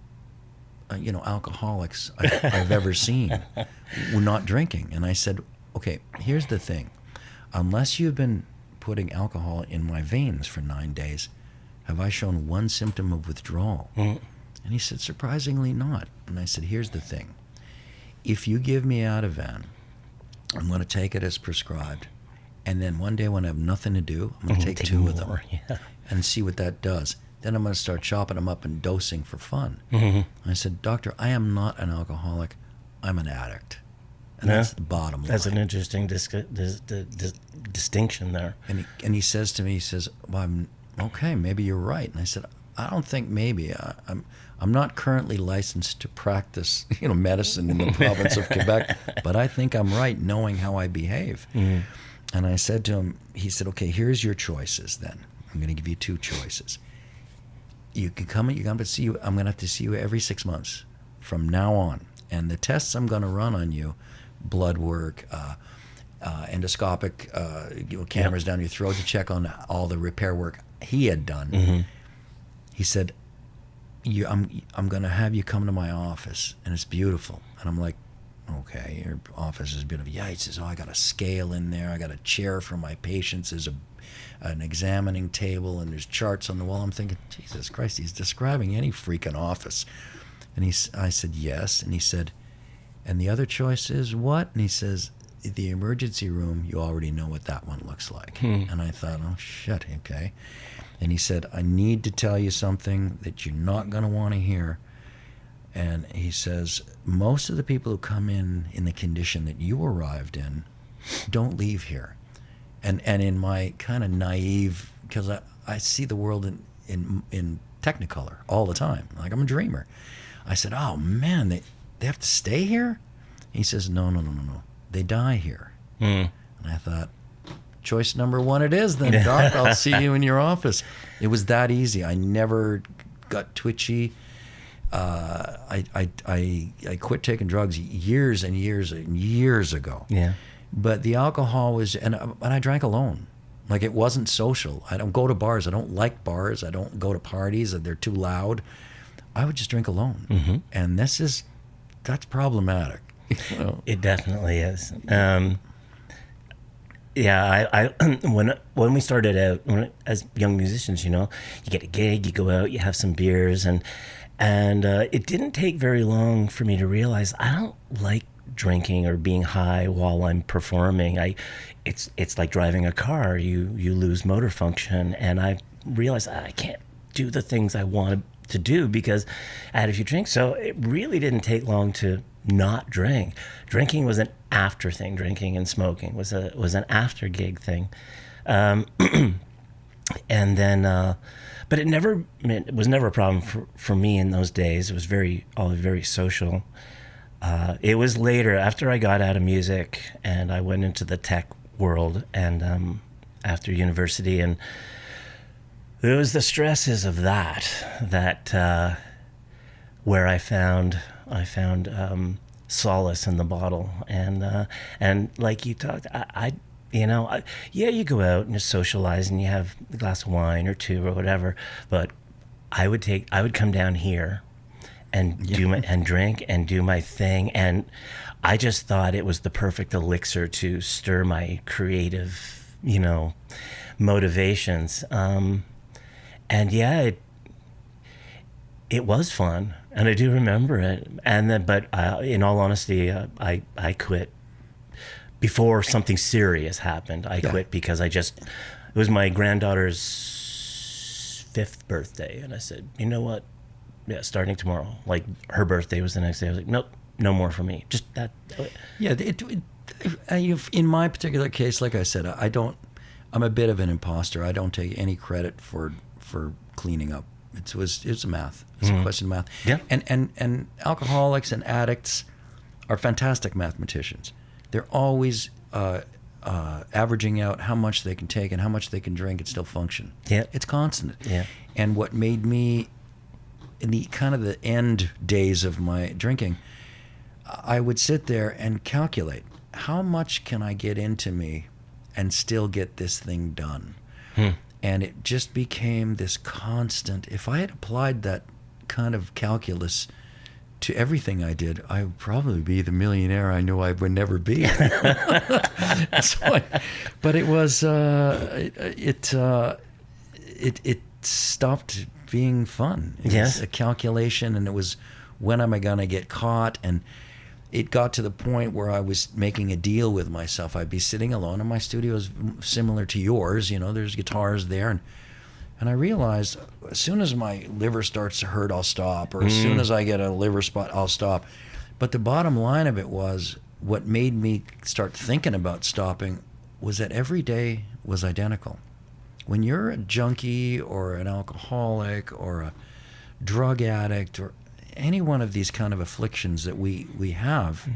alcoholics I've ever seen. We're not drinking. And I said, okay, here's the thing. Unless you've been putting alcohol in my veins for 9 days, have I shown one symptom of withdrawal? And he said, surprisingly not. And I said, here's the thing. If you give me Ativan, I'm going to take it as prescribed. And then one day when I have nothing to do, I'm going to take 2 of them and see what that does. Then I'm going to start chopping them up and dosing for fun. I said, doctor, I am not an alcoholic. I'm an addict. And that's the bottom line. That's an interesting distinction there. And he says to me, well, okay, maybe you're right. And I said, I don't think maybe. I'm not currently licensed to practice, medicine in the province of Quebec, but I think I'm right knowing how I behave. And I said to him, he said, okay, here's your choices then. I'm going to give you 2 choices. You can come, I'm going to have to see you every 6 months from now on. And the tests I'm going to run on you, blood work, endoscopic cameras down your throat to check on all the repair work he had done. He said, I'm going to have you come to my office, and it's beautiful. And I'm like, okay, your office is beautiful. Yeah, he says, I got a scale in there. I got a chair for my patients. There's an examining table, and there's charts on the wall. I'm thinking, Jesus Christ, he's describing any freaking office. And I said, yes. And he said, and the other choice is what? And he says, the emergency room, you already know what that one looks like. And I thought, oh, shit, okay. And he said, I need to tell you something that you're not going to want to hear. And he says, most of the people who come in the condition that you arrived in don't leave here. And in my kind of naive, because I see the world in Technicolor all the time. Like I'm a dreamer. I said, oh man, they have to stay here? He says, no. They die here. And I thought, choice number 1 it is then, Doc. I'll see you in your office. It was that easy. I never got twitchy. I quit taking drugs years and years and years ago. Yeah. But the alcohol was, and I drank alone. Like, it wasn't social. I don't go to bars. I don't like bars. I don't go to parties. They're too loud. I would just drink alone. Mm-hmm. And that's problematic. You know? It definitely is. Yeah, I when we started out as young musicians, you know, you get a gig, you go out, you have some beers, and it didn't take very long for me to realize I don't like drinking or being high while I'm performing. It's like driving a car. You lose motor function, and I realized I can't do the things I wanted to do because I had a few drinks. So it really didn't take long to not drink. Drinking was an after thing. Drinking and smoking was an after gig thing, and then but it was never a problem for me in those days. It was always very social. It was later, after I got out of music and I went into the tech world, and after university, and it was the stresses of that where I found solace in the bottle, and like you talked, you go out and you socialize and you have a glass of wine or two or whatever, but I would come down here and drink and do my thing, and I just thought it was the perfect elixir to stir my creative, motivations. And yeah, it was fun, and I do remember it. And then, but in all honesty, I quit before something serious happened. I quit because it was my granddaughter's 5th birthday, and I said, you know what? Yeah, starting tomorrow. Like, her birthday was the next day. I was like, nope, no more for me. Just that. Yeah, in my particular case, like I said, I'm a bit of an imposter. I don't take any credit for cleaning up. It was a math. It's a question of math. Yeah. And alcoholics and addicts are fantastic mathematicians. They're always averaging out how much they can take and how much they can drink and still function. Yeah. It's constant. Yeah. And what made me, in the kind of the end days of my drinking, I would sit there and calculate, how much can I get into me and still get this thing done? And it just became this constant. If I had applied that kind of calculus to everything I did, I would probably be the millionaire I knew I would never be. But it was, it stopped being fun. It was a calculation, and it was, when am I going to get caught? And it got to the point where I was making a deal with myself. I'd be sitting alone, and my studio is similar to yours. There's guitars there, and I realized as soon as my liver starts to hurt, I'll stop, or as soon as I get a liver spot, I'll stop. But the bottom line of it was, what made me start thinking about stopping was that every day was identical. When you're a junkie or an alcoholic or a drug addict or any one of these kind of afflictions that we have,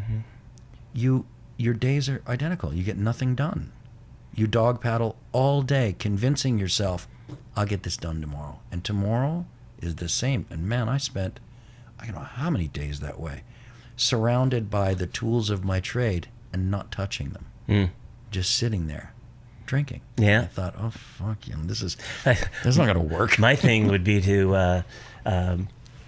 your days are identical. You get nothing done. You dog paddle all day, convincing yourself, I'll get this done tomorrow. And tomorrow is the same. And man, I spent, I don't know how many days that way, surrounded by the tools of my trade and not touching them. Just sitting there, drinking. Yeah. And I thought, oh, fuck, this is not going to work. My thing would be to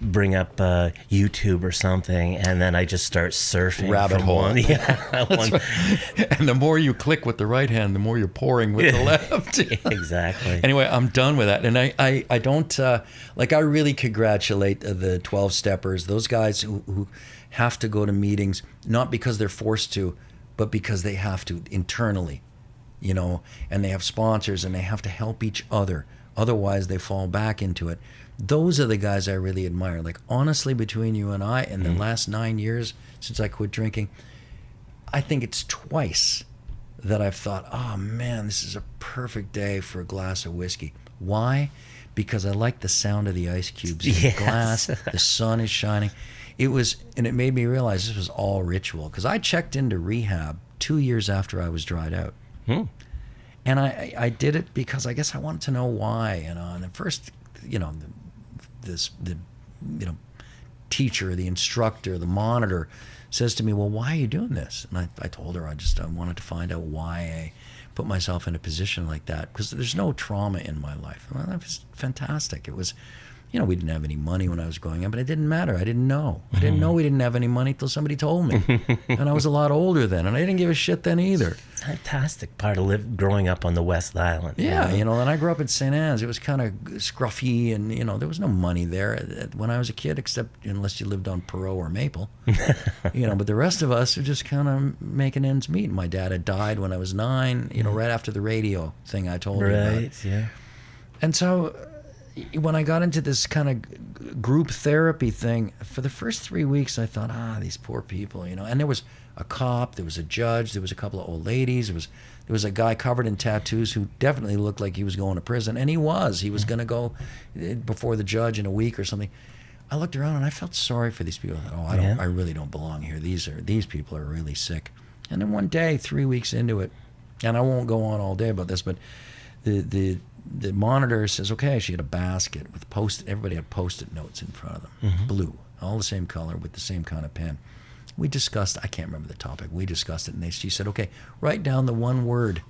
bring up YouTube or something, and then I just start surfing. Rabbit hole. One. Yeah. Right. And the more you click with the right hand, the more you're pouring with the left. Exactly. Anyway, I'm done with that. And I don't, I really congratulate the 12-steppers, those guys who have to go to meetings, not because they're forced to, but because they have to internally, and they have sponsors and they have to help each other. Otherwise, they fall back into it. Those are the guys I really admire. Like, honestly, between you and I, in the last 9 years since I quit drinking, I think it's twice that I've thought, oh man, this is a perfect day for a glass of whiskey. Why? Because I like the sound of the ice cubes in the glass. The sun is shining. And it made me realize this was all ritual. Because I checked into rehab 2 years after I was dried out. And I did it because I guess I wanted to know why. And at first, teacher, the instructor, the monitor says to me, well, why are you doing this? And I told her I wanted to find out why I put myself in a position like that, because there's no trauma in my life. Well, that was fantastic. It was, we didn't have any money when I was growing up, but it didn't matter. I didn't know. I didn't know we didn't have any money till somebody told me. And I was a lot older then, and I didn't give a shit then either. Fantastic part of growing up on the West Island. Yeah, and I grew up in St. Anne's. It was kind of scruffy, and, there was no money there when I was a kid, except unless you lived on Perot or Maple. But the rest of us were just kind of making ends meet. My dad had died when I was 9, right after the radio thing I told you about. Right, yeah. And so when I got into this kind of group therapy thing, for the first 3 weeks, I thought, these poor people, And there was a cop, there was a judge, there was a couple of old ladies, there was a guy covered in tattoos who definitely looked like he was going to prison, and he was going to go before the judge in a week or something. I looked around and I felt sorry for these people. I really don't belong here. These people are really sick. And then one day, 3 weeks into it, and I won't go on all day about this, but the monitor says, okay, she had a basket with everybody had Post-it notes in front of them, blue, all the same color with the same kind of pen. We discussed, I can't remember the topic, we discussed it, and she said, okay, write down the one word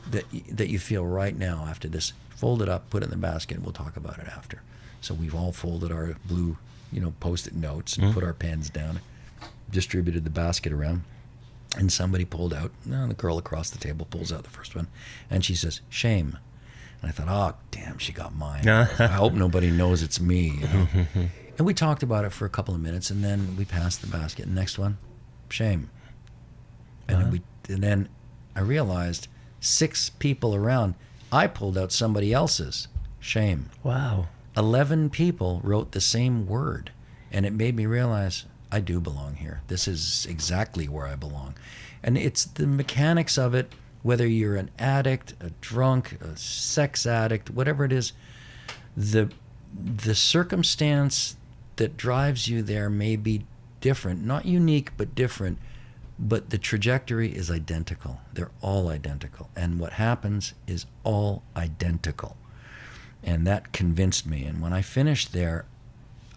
that you feel right now after this. Fold it up, put it in the basket, and we'll talk about it after. So we've all folded our blue, Post-it notes and put our pens down, distributed the basket around, and somebody pulled out, the girl across the table pulls out the first one, and she says, shame. And I thought, oh, damn, she got mine. I hope nobody knows it's me. And we talked about it for a couple of minutes, and then we passed the basket. Next one, shame. And then I realized 6 people around, I pulled out somebody else's, shame. Wow. 11 people wrote the same word, and it made me realize I do belong here. This is exactly where I belong. And it's the mechanics of it. Whether you're an addict, a drunk, a sex addict, whatever it is, the circumstance that drives you there may be different, not unique, but different, but the trajectory is identical. They're all identical. And what happens is all identical. And that convinced me. And when I finished there,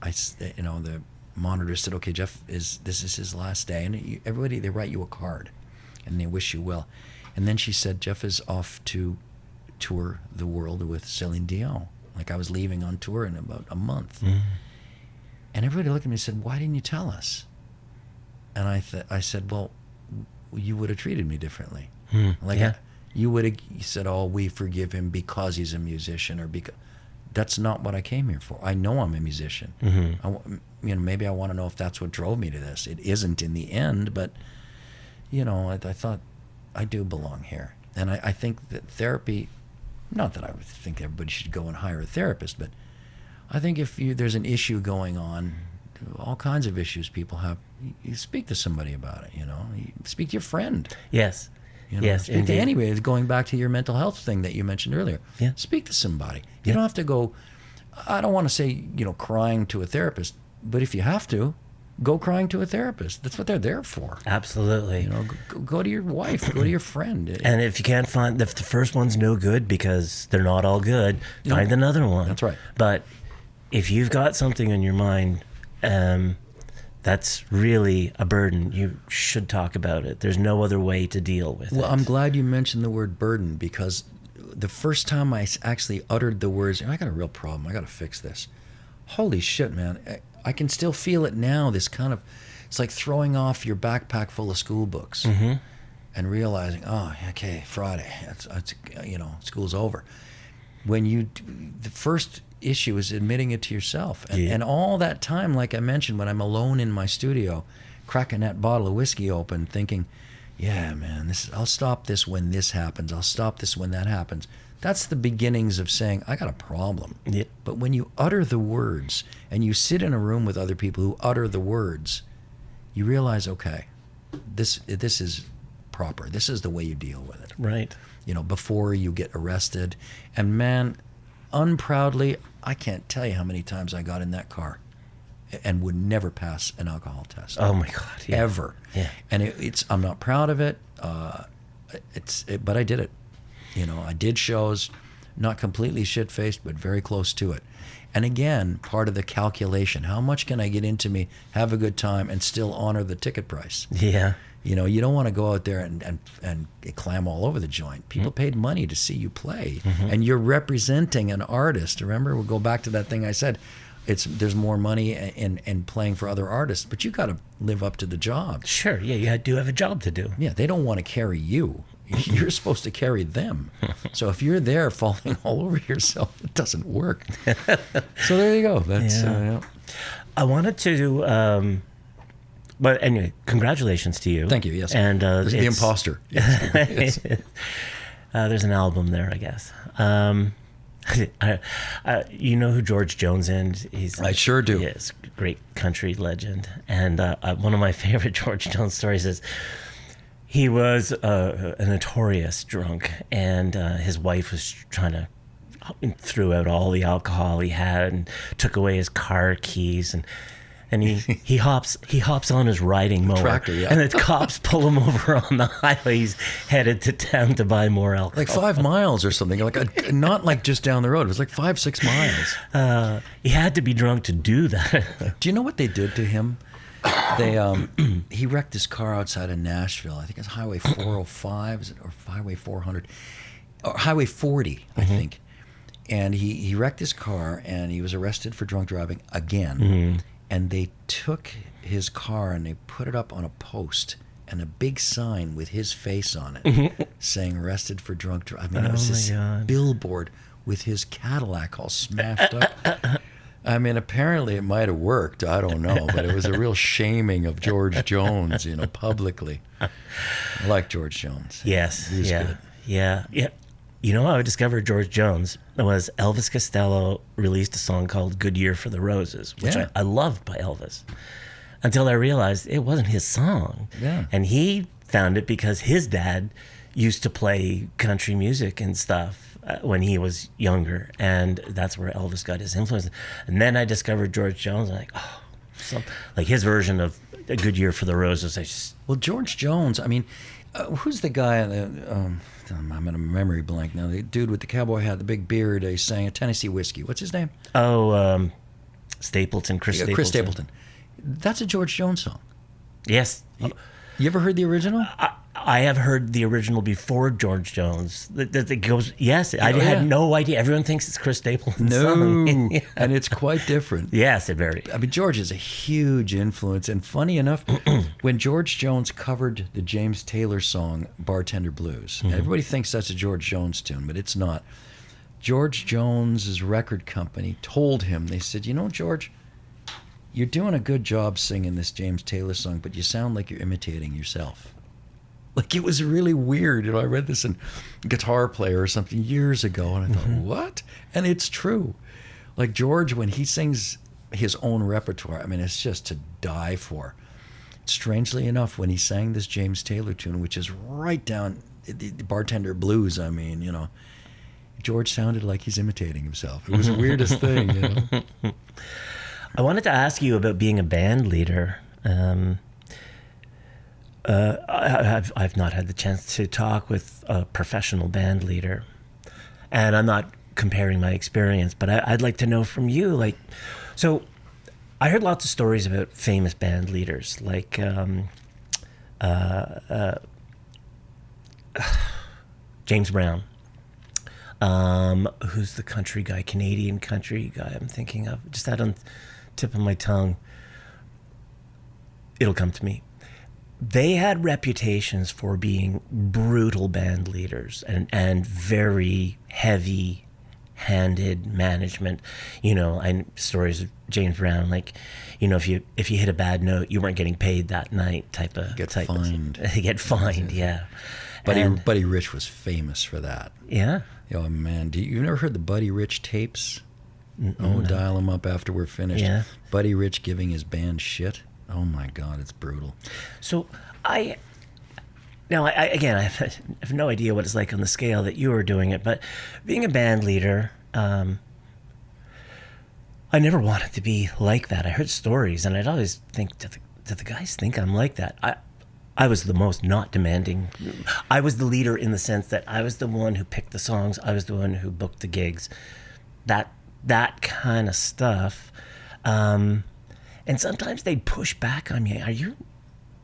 the monitor said, okay, Jeff, this is his last day. And everybody, they write you a card and they wish you well. And then she said, Jeff is off to tour the world with Celine Dion. Like I was leaving on tour in about a month. And everybody looked at me and said, why didn't you tell us? And I said, well, you would have treated me differently. You would have said, oh, we forgive him because he's a musician, or because... That's not what I came here for. I know I'm a musician. Maybe I want to know if that's what drove me to this. It isn't in the end, but, I thought, I do belong here. And I think that therapy, not that I would think everybody should go and hire a therapist, but I think if there's an issue going on, all kinds of issues people have, you speak to somebody about it, You speak to your friend. Yes. Yes, speak to anybody. It's going back to your mental health thing that you mentioned earlier. Yeah. Speak to somebody. You don't have to go, I don't want to say, crying to a therapist, but if you have to, go crying to a therapist. That's what they're there for. Absolutely. Go to your wife, go to your friend. And if you can't if the first one's no good because they're not all good, find another one. That's right. But if you've got something on your mind, that's really a burden, you should talk about it. There's no other way to deal with it. Well, I'm glad you mentioned the word burden, because the first time I actually uttered the words, I got a real problem, I got to fix this. Holy shit, man. I can still feel it now, this kind of, it's like throwing off your backpack full of school books and realizing, oh, okay, Friday, it's school's over. The first issue is admitting it to yourself. And all that time, like I mentioned, when I'm alone in my studio, cracking that bottle of whiskey open, thinking, yeah, man, I'll stop this when this happens. I'll stop this when that happens. That's the beginnings of saying, I got a problem. Yeah. But when you utter the words, and you sit in a room with other people who utter the words, you realize, okay, this is proper. This is the way you deal with it. Right. Before you get arrested. And man, unproudly, I can't tell you how many times I got in that car and would never pass an alcohol test. Oh my God. Yeah. Ever. Yeah. And I'm not proud of it. But I did it. I did shows, not completely shit-faced, but very close to it. And again, part of the calculation. How much can I get into me, have a good time, and still honor the ticket price? Yeah. You know, you don't want to go out there and clam all over the joint. People paid money to see you play, and you're representing an artist. Remember, we'll go back to that thing I said. There's more money in playing for other artists, but you got to live up to the job. Sure, yeah, you do have a job to do. Yeah, they don't want to carry you. You're supposed to carry them. So if you're there falling all over yourself, it doesn't work. So there you go. That's. I wanted to. But anyway, congratulations to you. Thank you. Yes. And the imposter. Yes. There's an album there, I guess. You know who George Jones is? I sure do. Yes, great country legend. And one of my favorite George Jones stories is he was a notorious drunk, and his wife was trying to threw out all the alcohol he had and took away his car keys, and he hops on his riding mower, tractor, yeah. And the cops pull him over on the highway. He's headed to town to buy more alcohol. Like 5 miles or something. Like not like just down the road. It was like 5-6 miles. He had to be drunk to do that. Do you know what they did to him? He wrecked his car outside of Nashville. I think it's Highway 405, is it, or Highway 400, or Highway 40, I think. And he wrecked his car, and he was arrested for drunk driving again. And they took his car and they put it up on a post and a big sign with his face on it saying arrested for drunk driving. I mean, it was this billboard with his Cadillac all smashed up. I mean, apparently it might have worked. I don't know. But it was a real shaming of George Jones, publicly. I like George Jones. Yes. He was good. Yeah. You know how I discovered George Jones? It was Elvis Costello released a song called Good Year for the Roses, which I loved by Elvis, until I realized it wasn't his song. Yeah. And he found it because his dad used to play country music and stuff when he was younger, and that's where Elvis got his influence. And then I discovered George Jones, and like his version of A Good Year for the Roses. Well, George Jones, I mean, who's the guy? I'm in a memory blank now. The dude with the cowboy hat, the big beard, he sang a Tennessee Whiskey. What's his name? Oh, Stapleton, Chris Stapleton. Chris Stapleton. That's a George Jones song. Yes. You ever heard the original? I have heard the original before George Jones. That goes. Yes, I had no idea. Everyone thinks it's Chris Stapleton's song. No, and it's quite different. Yes, it very. I mean, George is a huge influence, and funny enough, when George Jones covered the James Taylor song "Bartender Blues," everybody thinks that's a George Jones tune, but it's not. George Jones's record company told him, they said, George, you're doing a good job singing this James Taylor song, but you sound like you're imitating yourself. Like, it was really weird. I read this in Guitar Player or something years ago, and I thought, what? And it's true. Like, George, when he sings his own repertoire, I mean, it's just to die for. Strangely enough, when he sang this James Taylor tune, which is right down the Bartender Blues, I mean, George sounded like he's imitating himself. It was the weirdest thing, I wanted to ask you about being a band leader. I've not had the chance to talk with a professional band leader, and I'm not comparing my experience, but I'd like to know from you, so I heard lots of stories about famous band leaders, like James Brown, who's the country guy, Canadian country guy I'm thinking of, just that on the tip of my tongue. It'll come to me. They had reputations for being brutal band leaders and very heavy-handed management. And stories of James Brown, if you hit a bad note, you weren't getting paid that night. Get fined, yeah. Buddy Rich was famous for that. Yeah. Oh man, you never heard the Buddy Rich tapes? No. Dial them up after we're finished. Yeah. Buddy Rich giving his band shit. Oh my God, it's brutal. So I have no idea what it's like on the scale that you were doing it, but being a band leader, I never wanted to be like that. I heard stories, and I'd always think, do the guys think I'm like that? I was the most not demanding. I was the leader in the sense that I was the one who picked the songs. I was the one who booked the gigs. That that kind of stuff. And sometimes they'd push back on me. Are you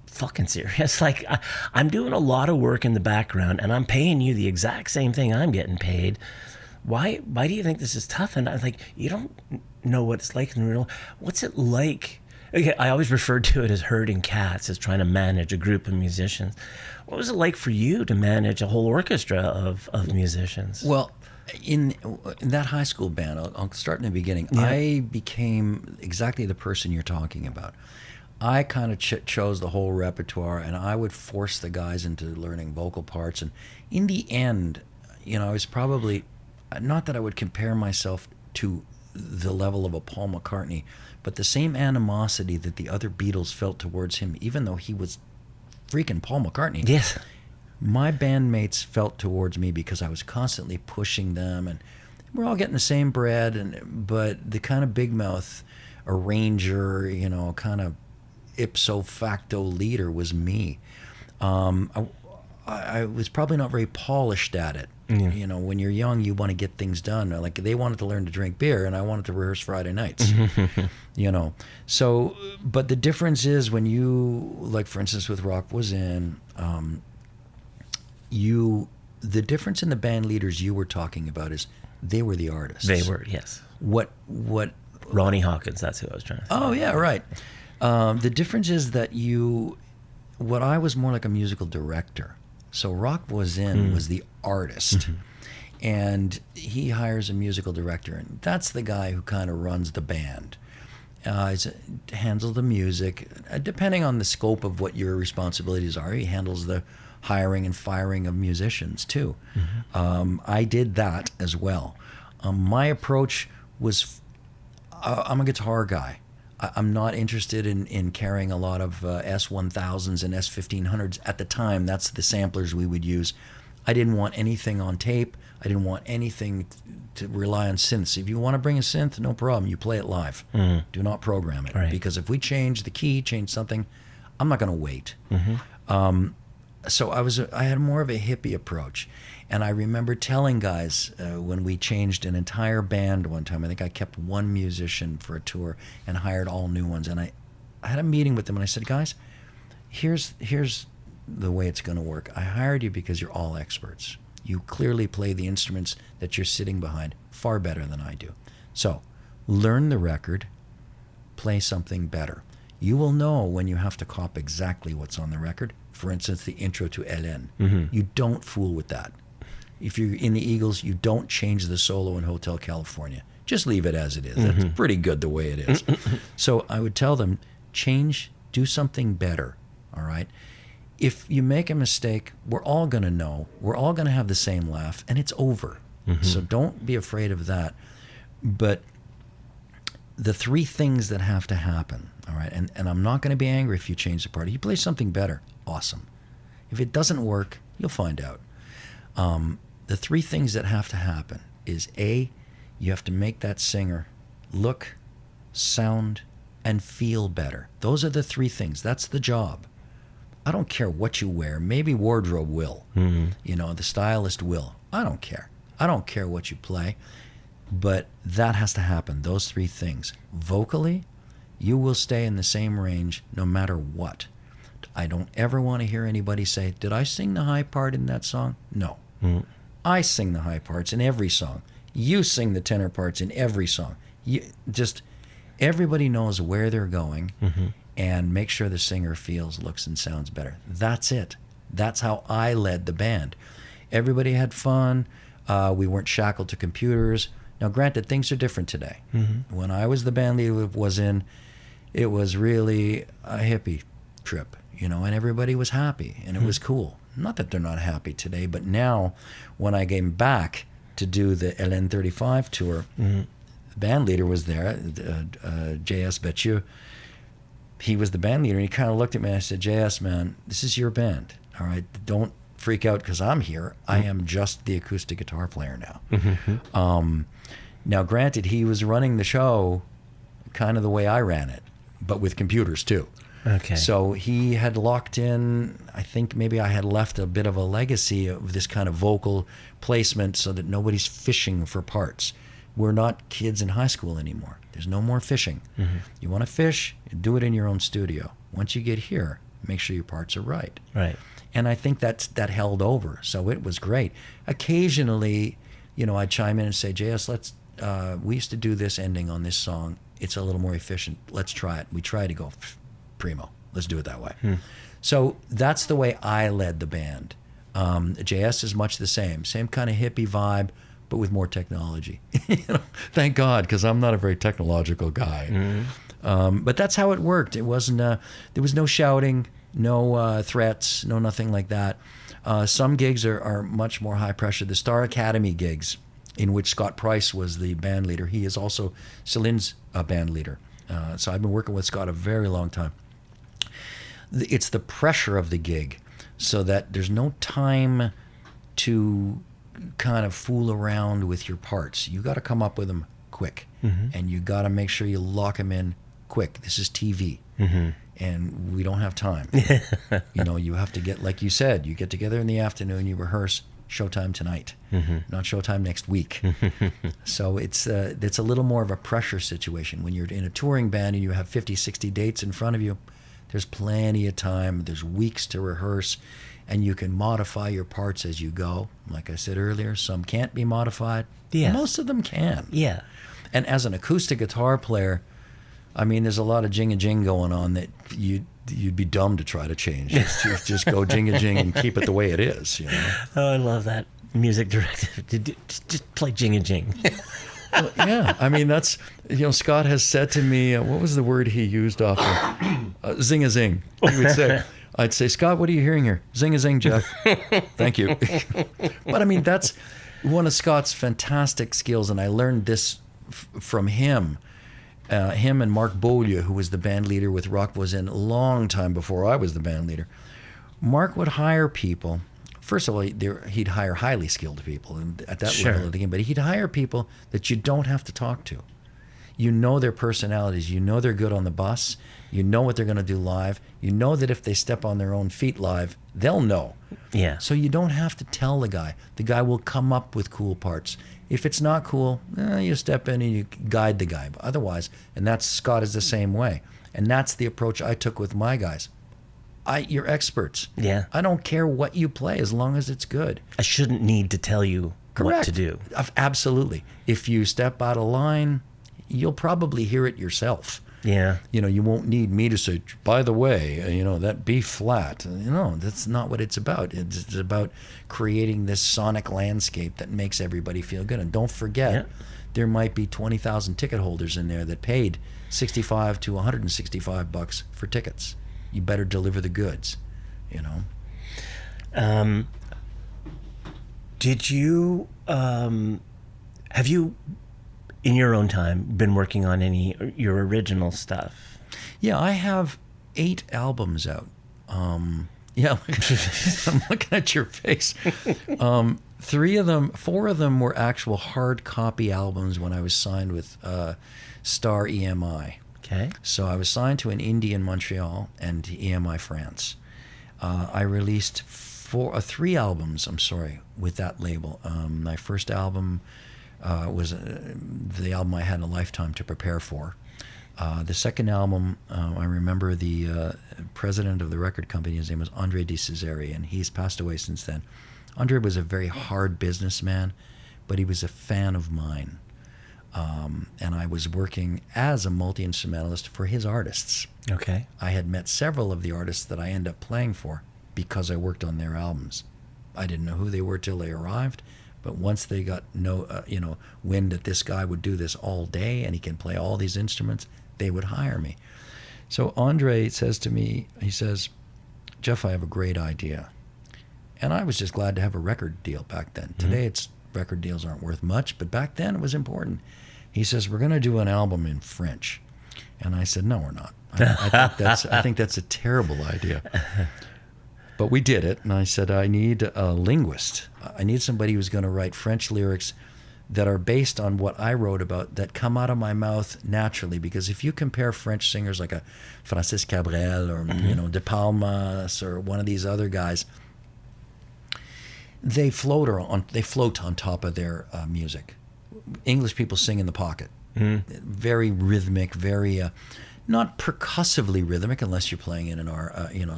fucking serious? Like, I'm doing a lot of work in the background and I'm paying you the exact same thing I'm getting paid. Why do you think this is tough? And I'm like, you don't know what it's like in real. What's it like? Okay, I always referred to it as herding cats, as trying to manage a group of musicians. What was it like for you to manage a whole orchestra of musicians? Well, in that high school band, I'll start in the beginning. Yeah. I became exactly the person you're talking about. I kind of chose the whole repertoire, and I would force the guys into learning vocal parts. And in the end, I was probably, not that I would compare myself to the level of a Paul McCartney, but the same animosity that the other Beatles felt towards him, even though he was freaking Paul McCartney. Yes. My bandmates felt towards me because I was constantly pushing them, and we're all getting the same bread, but the kind of big mouth arranger, kind of ipso facto leader was me. I was probably not very polished at it. Yeah. When you're young, you want to get things done. Like, they wanted to learn to drink beer, and I wanted to rehearse Friday nights. So, but the difference is when you, like, for instance, with Rock Was In, the difference in the band leaders you were talking about is they were the artists. They were, yes. What? Ronnie Hawkins, that's who I was trying to say. Oh, yeah, right. The difference is that what I was more like a musical director. So Rock Was In was the artist, and he hires a musical director, and that's the guy who kind of runs the band. Handles the music, depending on the scope of what your responsibilities are. He handles the hiring and firing of musicians too. I did that as well. My approach was, I'm a guitar guy. I'm not interested in carrying a lot of S1000s and S1500s at the time. That's the samplers we would use. I didn't want anything on tape. I didn't want anything to rely on synths. If you want to bring a synth, no problem. You play it live. Do not program it. Right. Because if we change the key, change something, I'm not going to wait. So I had more of a hippie approach. And I remember telling guys when we changed an entire band one time, I think I kept one musician for a tour and hired all new ones. And I had a meeting with them, and I said, guys, here's the way it's going to work. I hired you because you're all experts. You clearly play the instruments that you're sitting behind far better than I do. So learn the record, play something better. You will know when you have to cop exactly what's on the record. For instance, the intro to Hélène. You don't fool with that. If you're in the Eagles, you don't change the solo in Hotel California. Just leave it as it is. That's pretty good the way it is. So I would tell them, change, do something better, all right? If you make a mistake, we're all going to know. We're all going to have the same laugh, and it's over. So don't be afraid of that. But the three things that have to happen, all right, and I'm not going to be angry if you change the part. If you play something better, awesome. If it doesn't work, you'll find out. The three things that have to happen is A, you have to make that singer look, sound, and feel better. Those are the three things. That's the job. I don't care what you wear. Maybe wardrobe will. The stylist will. I don't care. I don't care what you play. But that has to happen, those three things. Vocally, you will stay in the same range no matter what. I don't ever want to hear anybody say, did I sing the high part in that song? No. I sing the high parts in every song. You sing the tenor parts in every song. Everybody knows where they're going, and make sure the singer feels, looks, and sounds better. That's it. That's how I led the band. Everybody had fun. We weren't shackled to computers. Now, granted, things are different today. When I was the band leader Was In, it was really a hippie trip, and everybody was happy, and it was cool. Not that they're not happy today, but now when I came back to do the Hélène 35 tour, the band leader was there, J.S. Bethieu. He was the band leader, and he kind of looked at me and I said, J.S., man, this is your band, all right? Don't freak out because I'm here. I am just the acoustic guitar player now. Now, granted, he was running the show kind of the way I ran it, but with computers too. Okay. So he had locked in, I think maybe I had left a bit of a legacy of this kind of vocal placement so that nobody's fishing for parts. We're not kids in high school anymore. There's no more fishing. You want to fish, do it in your own studio. Once you get here, make sure your parts are right. Right. And I think that held over. So it was great. Occasionally, I'd chime in and say, JS, we used to do this ending on this song. It's a little more efficient. Let's try it. We try to go primo. Let's do it that way. So that's the way I led the band. JS is much the same kind of hippie vibe, but with more technology. Thank God, because I'm not a very technological guy. But that's how it worked. It wasn't. There was no shouting, no threats, no nothing like that. Some gigs are much more high pressure. The Star Academy gigs, in which Scott Price was the band leader. He is also Celine's band leader. So I've been working with Scott a very long time. It's the pressure of the gig, so that there's no time to kind of fool around with your parts. You got to come up with them quick, and you got to make sure you lock them in quick. This is TV, and we don't have time. You have to get, like you said, you get together in the afternoon, you rehearse. Showtime tonight, not showtime next week. So it's a little more of a pressure situation. When you're in a touring band and you have 50, 60 dates in front of you, there's plenty of time. There's weeks to rehearse, and you can modify your parts as you go. Like I said earlier, some can't be modified. Yeah. Most of them can. Yeah. And as an acoustic guitar player, I mean, there's a lot of jing-a-jing going on that you'd be dumb to try to change. Just go jing-a-jing and keep it the way it is. Oh, I love that music directive. Just play jing-a-jing. Well, yeah, I mean, that's, Scott has said to me, what was the word he used often? Zing-a-zing. He would say, I'd say, Scott, what are you hearing here? Zing-a-zing, Jeff. Thank you. But I mean, that's one of Scott's fantastic skills, and I learned this from him. Him and Mark Beaulieu, who was the band leader with Rock Voisin a long time before I was the band leader. Mark would hire people. First of all, he'd hire highly skilled people at that level of the game, but he'd hire people that you don't have to talk to. You know their personalities. You know they're good on the bus. You know what they're going to do live. You know that if they step on their own feet live, they'll know. Yeah. So you don't have to tell the guy. The guy will come up with cool parts. If it's not cool, you step in and you guide the guy. But otherwise, and Scott is the same way. And that's the approach I took with my guys. You're experts. Yeah. I don't care what you play as long as it's good. I shouldn't need to tell you what to do. Absolutely. If you step out of line, you'll probably hear it yourself. Yeah. You won't need me to say, by the way, that B flat. That's not what it's about. It's about creating this sonic landscape that makes everybody feel good. And don't forget, there might be 20,000 ticket holders in there that paid $65 to $165 for tickets. You better deliver the goods, Did you, have you, in your own time, been working on your original stuff? Yeah, I have 8 albums out. Yeah, I'm looking at your face. 4 of them were actual hard copy albums when I was signed with Star EMI. Okay. So I was signed to an indie in Montreal and to EMI France. I released 3 albums, with that label. My first album was the album I had a lifetime to prepare for. The second album, I remember the president of the record company, his name was Andre de Cesare, and he's passed away since then. Andre was a very hard businessman, but he was a fan of mine. And I was working as a multi-instrumentalist for his artists. Okay. I had met several of the artists that I ended up playing for because I worked on their albums. I didn't know who they were till they arrived, but once they got wind that this guy would do this all day and he can play all these instruments, they would hire me. So Andre says to me, he says, Jeff, I have a great idea. And I was just glad to have a record deal back then. Mm-hmm. Today, record deals aren't worth much, but back then it was important. He says, we're going to do an album in French. And I said, no, we're not. I think that's a terrible idea. But we did it, and I said, I need a linguist. I need somebody who's going to write French lyrics that are based on what I wrote about, that come out of my mouth naturally. Because if you compare French singers like a Francis Cabrel or De Palmas or one of these other guys, they float on top of their music. English people sing in the pocket. Very rhythmic, very not percussively rhythmic, unless you're playing in an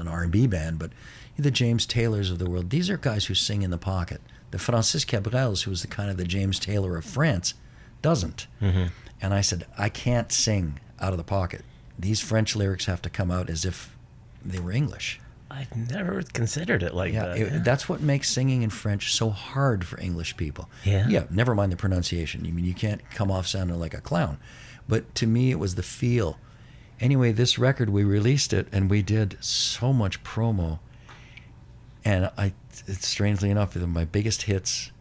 R&B band, but the James Taylors of the world. These are guys who sing in the pocket. The Francis Cabrels, who was the James Taylor of France, doesn't. And I said, I can't sing out of the pocket. These French lyrics have to come out as if they were English. I've never considered it like that. That's what makes singing in French so hard for English people. Yeah, never mind the pronunciation. I mean, you can't come off sounding like a clown. But to me, it was the feel. Anyway, this record, we released it, and we did so much promo. And strangely enough, my biggest hits,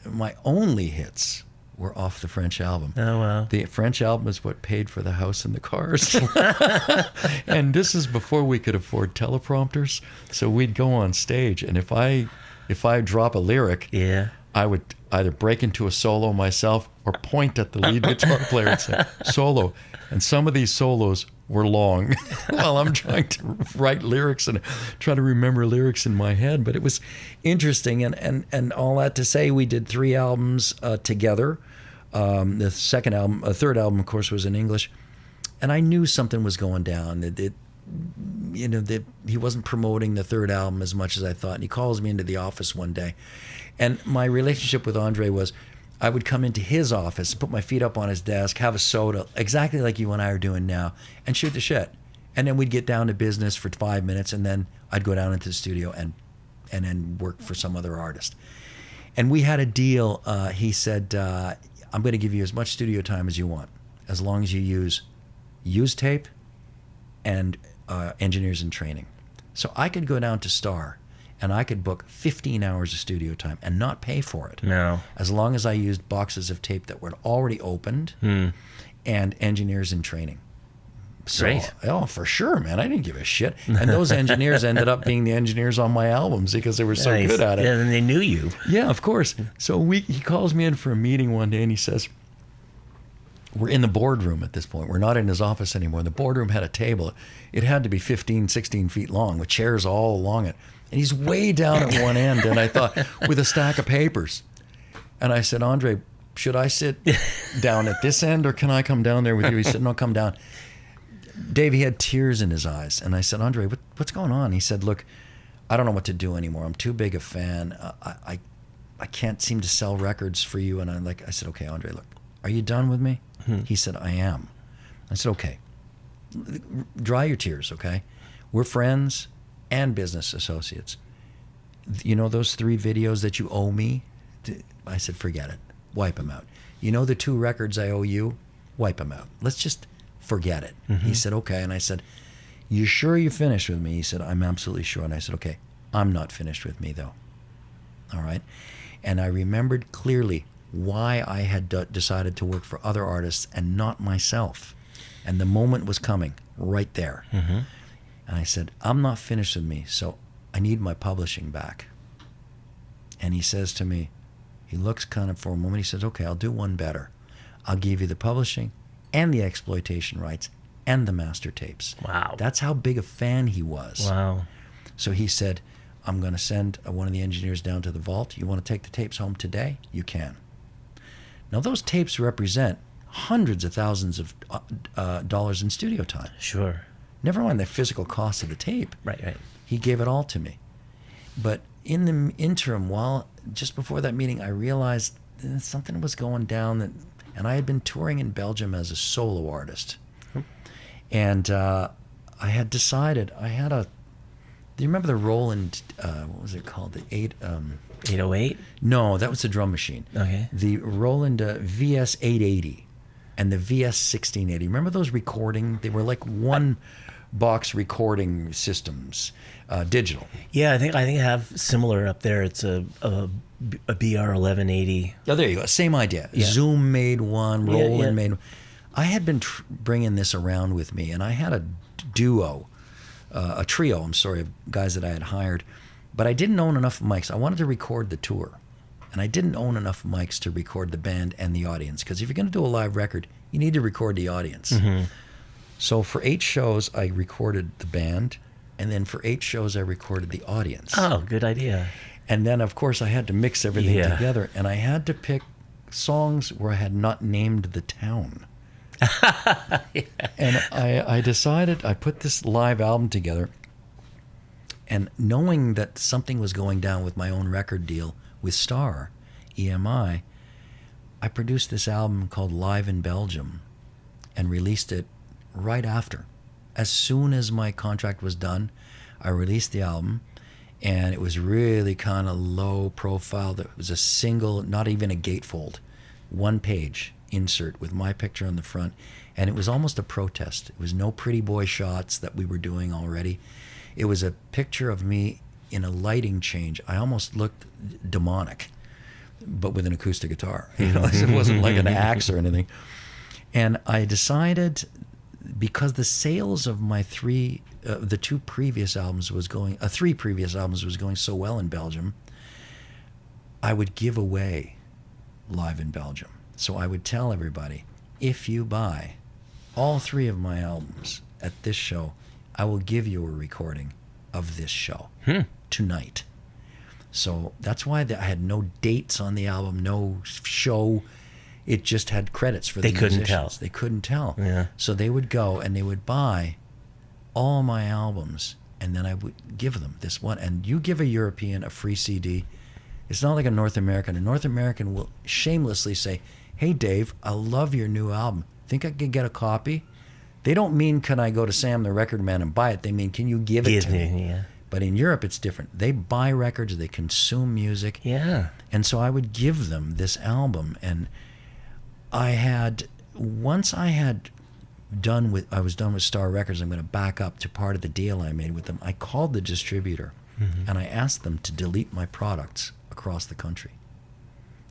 my only hits, were off the French album. Oh, wow. The French album is what paid for the house and the cars. And this is before we could afford teleprompters. So we'd go on stage, and if I drop a lyric, I would either break into a solo myself or point at the lead guitar player and say, solo. And some of these solos were long while I'm trying to write lyrics and try to remember lyrics in my head. But it was interesting. And all that to say, we did 3 albums together. The third album, of course, was in English. And I knew something was going down. He wasn't promoting the third album as much as I thought. And he calls me into the office one day. And my relationship with Andre was, I would come into his office, put my feet up on his desk, have a soda, exactly like you and I are doing now, and shoot the shit. And then we'd get down to business for 5 minutes, and then I'd go down into the studio and then work for some other artist. And we had a deal. He said, I'm going to give you as much studio time as you want, as long as you use tape and engineers in training. So I could go down to Star, and I could book 15 hours of studio time and not pay for it. No. As long as I used boxes of tape that were already opened and engineers in training. So, Great. Oh, for sure, man. I didn't give a shit. And those engineers ended up being the engineers on my albums because they were so good at it. Yeah, and they knew you. Yeah, of course. So he calls me in for a meeting one day, and he says, we're in the boardroom at this point. We're not in his office anymore. The boardroom had a table. It had to be 15, 16 feet long with chairs all along it. And he's way down at one end, and I thought, with a stack of papers. And I said, Andre, should I sit down at this end, or can I come down there with you? He said, no, come down. Dave, he had tears in his eyes. And I said, Andre, what's going on? He said, look, I don't know what to do anymore. I'm too big a fan. I can't seem to sell records for you. And I said, okay, Andre, look, are you done with me? He said, I am. I said, okay, dry your tears, okay? We're friends and business associates. You know those 3 videos that you owe me? I said, forget it. Wipe them out. You know the 2 records I owe you? Wipe them out. Let's just forget it. He said, okay. And I said, you sure you're finished with me? He said, I'm absolutely sure. And I said, okay, I'm not finished with me, though. All right? And I remembered clearly why I had decided to work for other artists and not myself. And the moment was coming right there. And I said, I'm not finished with me, so I need my publishing back. And he says to me, he looks kind of for a moment, he says, okay, I'll do one better. I'll give you the publishing and the exploitation rights and the master tapes. Wow. That's how big a fan he was. Wow. So he said, I'm going to send one of the engineers down to the vault. You want to take the tapes home today? You can. Now, those tapes represent hundreds of thousands of dollars in studio time. Sure. Never mind the physical cost of the tape. Right. He gave it all to me. But in the interim, just before that meeting, I realized something was going down. And I had been touring in Belgium as a solo artist. And I had decided, do you remember the Roland, what was it called? The 808? No, that was the drum machine. Okay. The Roland VS 880 and the VS 1680. Remember those recording? They were like one box recording systems, digital. Yeah, I think I have similar up there. It's a BR 1180. Oh, there you go. Same idea. Yeah. Zoom made one. Roland made one. I had been bringing this around with me, and I had a trio, of guys that I had hired, but I didn't own enough mics. I wanted to record the tour, and I didn't own enough mics to record the band and the audience, because if you're going to do a live record, you need to record the audience. So for 8 shows, I recorded the band, and then for 8 shows, I recorded the audience. Oh, good idea. And then, of course, I had to mix everything together, and I had to pick songs where I had not named the town. Yeah. And I decided, I put this live album together, and knowing that something was going down with my own record deal with Star, EMI, I produced this album called Live in Belgium and released it right after. As soon as my contract was done, I released the album, and it was really kind of low profile. It was a single, not even a gatefold, one page insert with my picture on the front, and it was almost a protest. It was no pretty boy shots that we were doing already. It was a picture of me in a lighting change. I almost looked demonic, but with an acoustic guitar. You know, it wasn't like an axe or anything. And I decided, because the sales of my three previous albums was going so well in Belgium, I would give away Live in Belgium. So I would tell everybody, if you buy all 3 of my albums at this show, I will give you a recording of this show tonight. So that's why I had no dates on the album, no show. It just had credits for the musicians. They couldn't tell. Yeah. So they would go and they would buy all my albums, and then I would give them this one. And you give a European a free CD, it's not like a North American. A North American will shamelessly say, "Hey, Dave, I love your new album. Think I could get a copy?" They don't mean, can I go to Sam the record man and buy it? They mean, can you give it to me? Yeah. But in Europe, it's different. They buy records, they consume music. Yeah. And so I would give them this album. And once I was done with Star Records, I'm going to back up to part of the deal I made with them. I called the distributor and I asked them to delete my products across the country.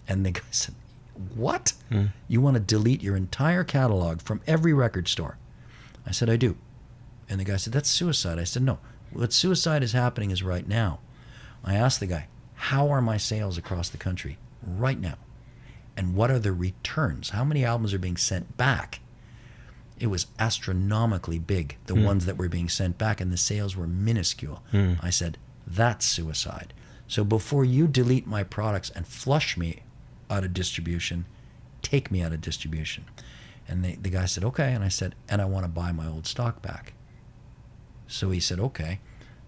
And the guy said, "What? You want to delete your entire catalog from every record store?" I said, "I do." And the guy said, "That's suicide." I said, "No. What suicide is happening is right now." I asked the guy, "How are my sales across the country right now? And what are the returns? How many albums are being sent back?" It was astronomically big, the ones that were being sent back, and the sales were minuscule. I said, "That's suicide. So before you delete my products and flush me out of distribution, take me out of distribution." And the guy said, "Okay." And I said, "And I want to buy my old stock back." So he said, "Okay."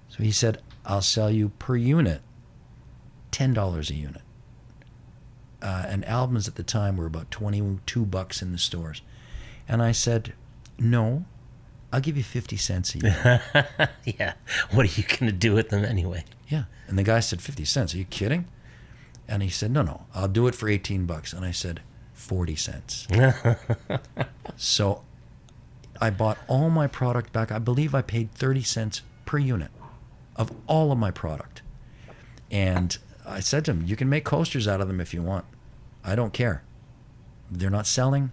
So he said, "I'll sell you per unit $10 a unit." And albums at the time were about $22 in the stores. And I said, "No, I'll give you 50 cents a unit." Yeah. What are you going to do with them anyway? Yeah. And the guy said, 50 cents? Are you kidding? And he said, No, I'll do it for $18. And I said, 40 cents. So I bought all my product back. I believe I paid 30 cents per unit of all of my product. And I said to him, "You can make coasters out of them if you want. I don't care. They're not selling."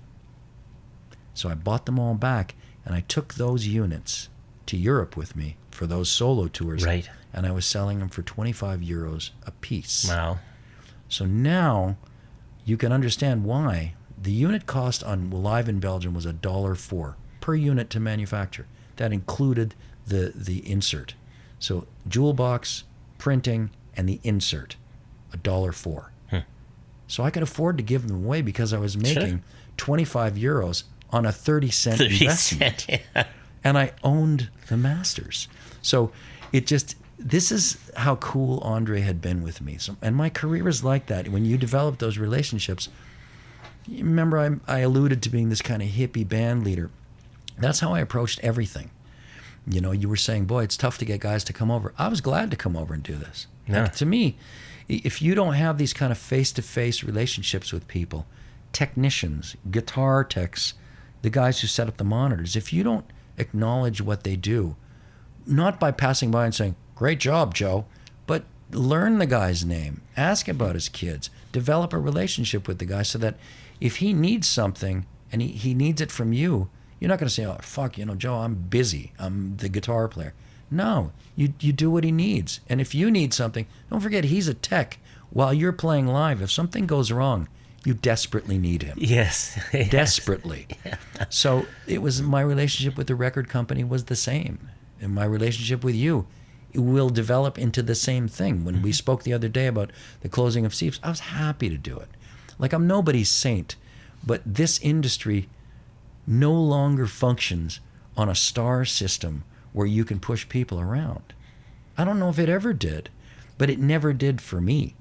So I bought them all back, and I took those units to Europe with me for those solo tours. Right. And I was selling them for 25 euros a piece. Wow. So now you can understand why the unit cost on Live in Belgium was $1.04 per unit to manufacture. That included the insert. So jewel box, printing, and the insert, $1.04. So I could afford to give them away because I was making 25 euros on a 30-cent investment. Yeah. And I owned the masters. So this is how cool Andre had been with me. So, and my career is like that. When you develop those relationships, you remember I alluded to being this kind of hippie band leader. That's how I approached everything. You know, you were saying, boy, it's tough to get guys to come over. I was glad to come over and do this. Yeah. Like, to me, if you don't have these kind of face-to-face relationships with people, technicians, guitar techs, the guys who set up the monitors, if you don't acknowledge what they do, not by passing by and saying, "Great job, Joe," but learn the guy's name, ask about his kids, develop a relationship with the guy so that if he needs something and he needs it from you, you're not going to say, "Oh, fuck, Joe, I'm busy. I'm the guitar player." No, you do what he needs. And if you need something, don't forget he's a tech. While you're playing live, if something goes wrong, you desperately need him. Yes. Desperately. Yeah. So it was, my relationship with the record company was the same. And my relationship with you, it will develop into the same thing. When we spoke the other day about the closing of Steve's, I was happy to do it. Like, I'm nobody's saint, but this industry no longer functions on a star system where you can push people around. I don't know if it ever did, but it never did for me.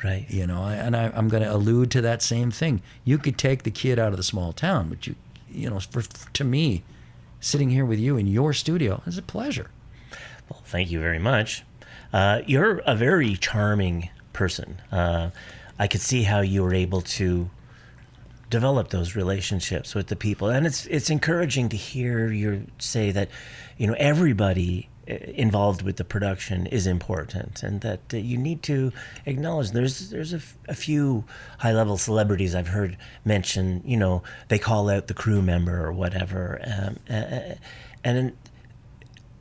Right. You know, I'm going to allude to that same thing. You could take the kid out of the small town, but you know, to me, sitting here with you in your studio is a pleasure. Well, thank you very much. You're a very charming person. I could see how you were able to develop those relationships with the people, and it's encouraging to hear you say that, you know, everybody involved with the production is important, and that you need to acknowledge there's a few high-level celebrities I've heard mention, you know, they call out the crew member or whatever, and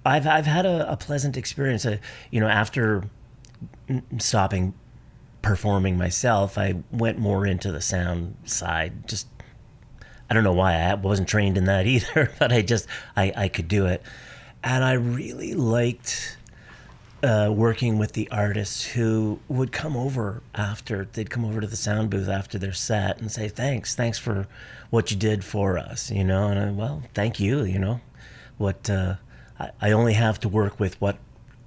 I've had a pleasant experience. You know, after stopping performing myself, I went more into the sound side. Just, I don't know why I wasn't trained in that either, but I could do it. And I really liked working with the artists who would come over they'd come over to the sound booth after their set and say, thanks for what you did for us, you know, and well, thank you, you know, what, I only have to work with what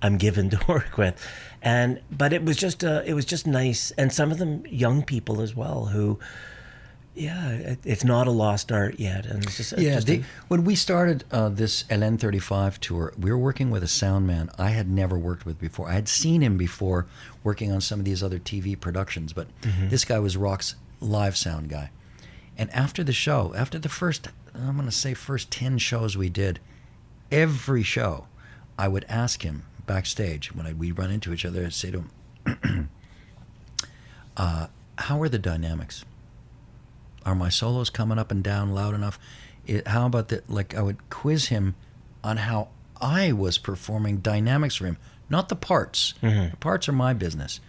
I'm given to work with. But it was just nice. And some of them young people as well who, it's not a lost art yet. And it's just, when we started this LN35 tour, we were working with a sound man I had never worked with before. I had seen him before working on some of these other TV productions, but this guy was Rock's live sound guy. And after the show, after the first 10 shows we did, every show I would ask him backstage when we'd run into each other, I'd say to him, how are the dynamics? Are my solos coming up and down loud enough? How about that? Like, I would quiz him on how I was performing dynamics for him, not the parts. The parts are my business,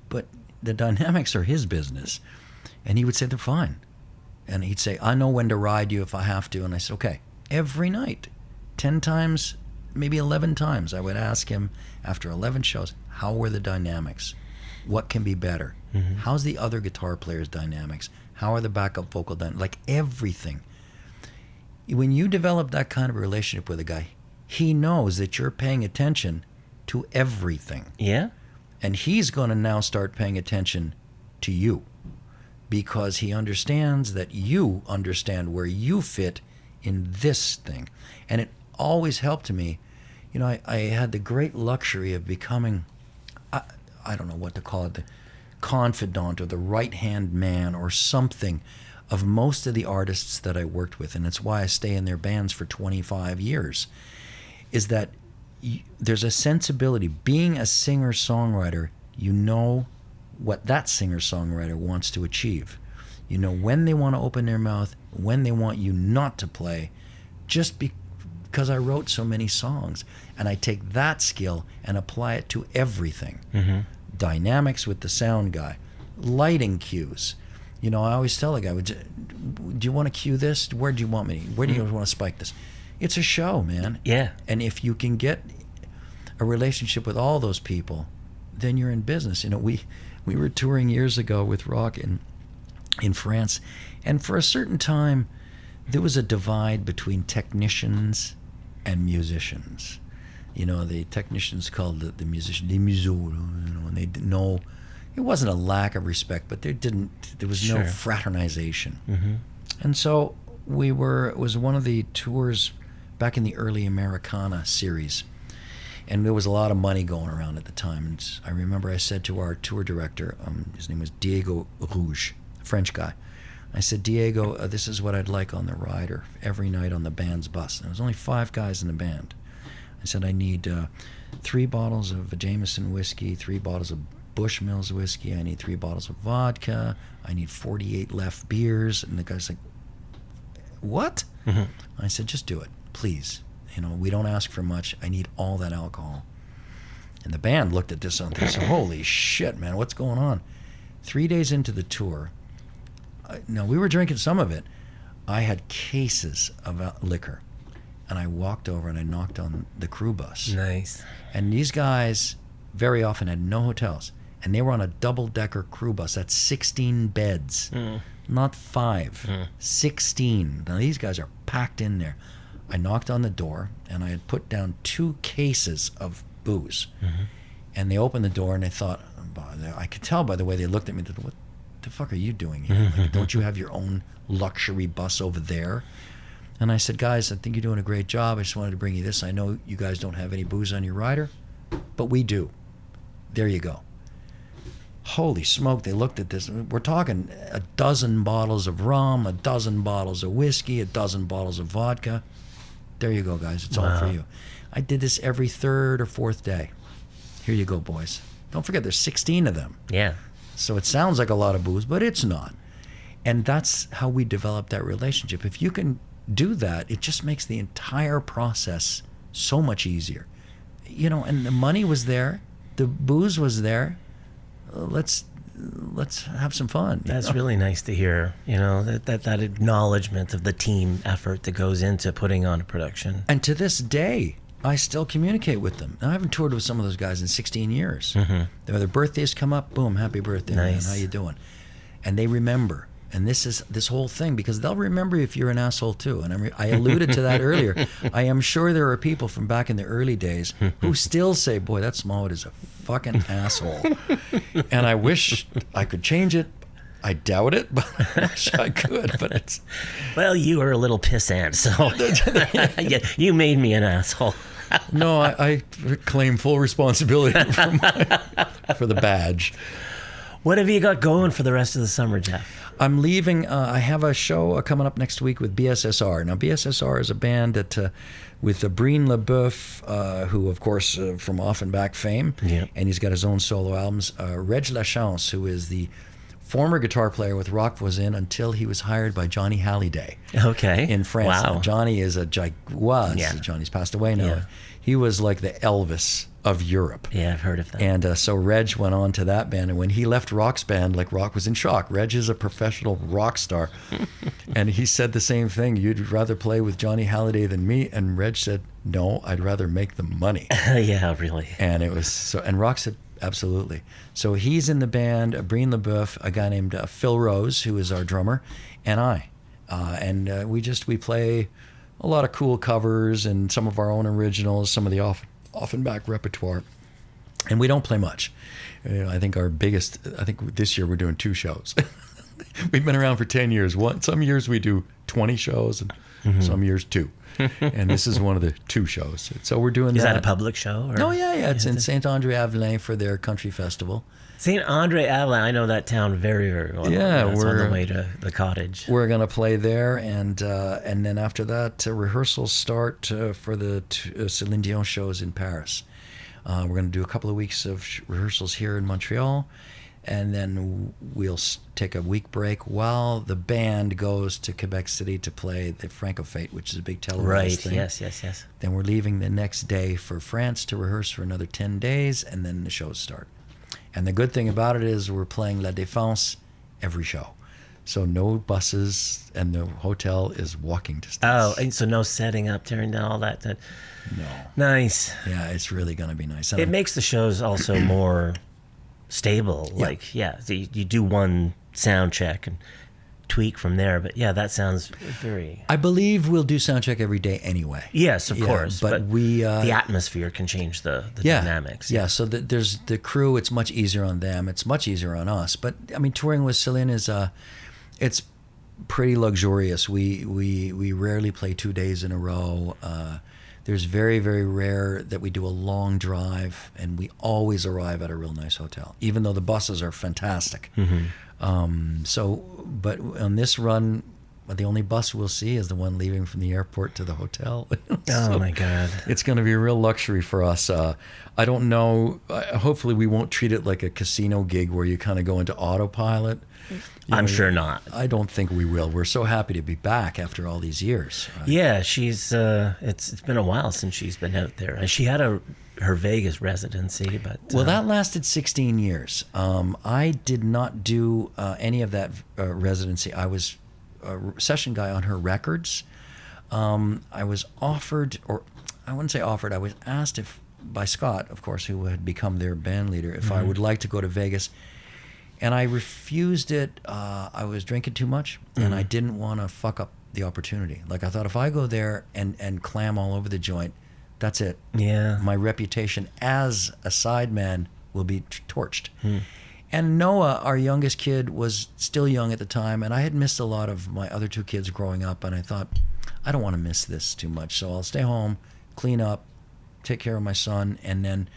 but the dynamics are his business. And he would say, they're fine. And he'd say, I know when to ride you if I have to. And I said, okay. Every night, 10 times, maybe 11 times, I would ask him after 11 shows, how were the dynamics? What can be better? How's the other guitar player's dynamics? How are the backup vocal dynamics? Like, everything. When you develop that kind of a relationship with a guy, he knows that you're paying attention to everything. Yeah. And he's going to now start paying attention to you because he understands that you understand where you fit in this thing. And it always helped me. You know, I had the great luxury of becoming, I don't know what to call it, the confidant or the right-hand man or something of most of the artists that I worked with. And it's why I stay in their bands for 25 years, is that there's a sensibility. Being a singer-songwriter, you know what that singer-songwriter wants to achieve. You know when they want to open their mouth, when they want you not to play, just because I wrote so many songs. And I take that skill and apply it to everything. Dynamics with the sound guy, lighting cues. You know, I always tell a guy, do you want to cue this? Where do you want me? Where do you want to spike this? It's a show, man. Yeah. And if you can get a relationship with all those people, then you're in business. You know, we were touring years ago with Rock in France, and for a certain time, there was a divide between technicians and musicians. You know, the technicians called the musicians des museaux, you know, and they didn't know. It wasn't a lack of respect, but there was no fraternization. And so it was one of the tours back in the early Americana series, and there was a lot of money going around at the time. And I remember I said to our tour director, his name was Diego Rouge, a French guy. I said, Diego, this is what I'd like on the rider every night on the band's bus. And there was only 5 guys in the band. I said, I need 3 bottles of Jameson whiskey, 3 bottles of Bushmills whiskey. I need 3 bottles of vodka. I need 48 left beers. And the guy's like, what? I said, just do it, please. You know, we don't ask for much. I need all that alcohol. And the band looked at this and they said, holy shit, man, what's going on? 3 days into the tour, no, we were drinking some of it. I had cases of liquor. And I walked over and I knocked on the crew bus. Nice. And these guys very often had no hotels. And they were on a double-decker crew bus. That's 16 beds, not 5, 16. Now, these guys are packed in there. I knocked on the door, and I had put down 2 cases of booze. And they opened the door, and they thought, I could tell by the way they looked at me, what the fuck are you doing here? Like, don't you have your own luxury bus over there? And I said, guys, I think you're doing a great job. I just wanted to bring you this. I know you guys don't have any booze on your rider, but we do. There you go. Holy smoke, they looked at this. We're talking a dozen bottles of rum, a dozen bottles of whiskey, a dozen bottles of vodka. There you go, guys. It's all for you. I did this every 3rd or 4th day. Here you go, boys. Don't forget, there's 16 of them. Yeah. So it sounds like a lot of booze, but it's not. And that's how we develop that relationship. If you can do that, it just makes the entire process so much easier. You know, and the money was there, the booze was there. Let's have some fun. That's really nice to hear. You know, that acknowledgement of the team effort that goes into putting on a production. And to this day, I still communicate with them. I haven't toured with some of those guys in 16 years. Their birthdays come up, boom, happy birthday, nice. Man, how you doing? And they remember. And this is this whole thing, because they'll remember if you're an asshole too. And I alluded to that earlier. I am sure there are people from back in the early days who still say, boy, that Smallwood is a fucking asshole. And I wish I could change it. I doubt it, but I wish I could. But it's... Well, you were a little pissant, so you made me an asshole. No, I claim full responsibility for the badge. What have you got going for the rest of the summer, Jeff? I'm leaving. I have a show coming up next week with BSSR. Now, BSSR is a band that, with Breen LeBeuf, who, of course, from Offenbach fame, and he's got his own solo albums. Reg Lachance, who is the former guitar player with Rock Voisin until he was hired by Johnny Hallyday. Okay. In France. Wow. Johnny is Johnny's passed away now. Yeah. He was like the Elvis of Europe. Yeah, I've heard of that. And so Reg went on to that band. And when he left Rock's band, like, Rock was in shock. Reg is a professional rock star. And he said the same thing. You'd rather play with Johnny Hallyday than me. And Reg said, no, I'd rather make the money. Yeah, really. And it was so, and Rock said, absolutely. So he's in the band, Breen LeBeuf, a guy named Phil Rose, who is our drummer, and I. We play a lot of cool covers and some of our own originals, some of the Offenbach repertoire. And we don't play much. I think this year we're doing 2 shows. We've been around for 10 years. Some years we do 20 shows and some years 2. And this is one of the 2 shows. So we're doing that. Is that a public show? Or? Oh, yeah. It's in Saint-Andre-Avelin for their country festival. Saint-Andre-Avelin, I know that town very, very well. Yeah, it's on the way to the cottage. We're going to play there, and then after that, rehearsals start for the Céline Dion shows in Paris. We're going to do a couple of weeks of rehearsals here in Montreal, and then we'll take a week break while the band goes to Quebec City to play the Franco Fête, which is a big televised thing. Yes. Then we're leaving the next day for France to rehearse for another 10 days, and then the shows start. And the good thing about it is we're playing La Défense every show. So no buses, and the hotel is walking distance. Oh, and so no setting up, tearing down, all that. No. Nice. Yeah, it's really going to be nice. It makes the shows also more stable. Yeah. Like, so you do one sound check and tweak from there. But yeah, that sounds very... I believe we'll do sound check every day anyway. Yes, of course. But we... the atmosphere can change the dynamics. Yeah, so there's the crew. It's much easier on them. It's much easier on us. But, I mean, touring with Céline is... it's pretty luxurious. We rarely play 2 days in a row. There's very, very rare that we do a long drive, and we always arrive at a real nice hotel, even though the buses are fantastic. But on this run, the only bus we'll see is the one leaving from the airport to the hotel. Oh, my God. It's going to be a real luxury for us. I don't know. Hopefully we won't treat it like a casino gig where you kind of go into autopilot. I'm sure not. I don't think we will. We're so happy to be back after all these years. Right? Yeah, she's. It's been a while since she's been out there. She had her Vegas residency, but well, that lasted 16 years. I did not do any of that residency. I was a session guy on her records. I was offered, or I wouldn't say offered. I was asked if by Scott, of course, who had become their band leader, if I would like to go to Vegas. And I refused it. I was drinking too much, and I didn't want to fuck up the opportunity. Like, I thought, if I go there and clam all over the joint, that's it. Yeah. My reputation as a sideman will be torched. And Noah, our youngest kid, was still young at the time, and I had missed a lot of my other two kids growing up, and I thought, I don't want to miss this too much, so I'll stay home, clean up, take care of my son, and then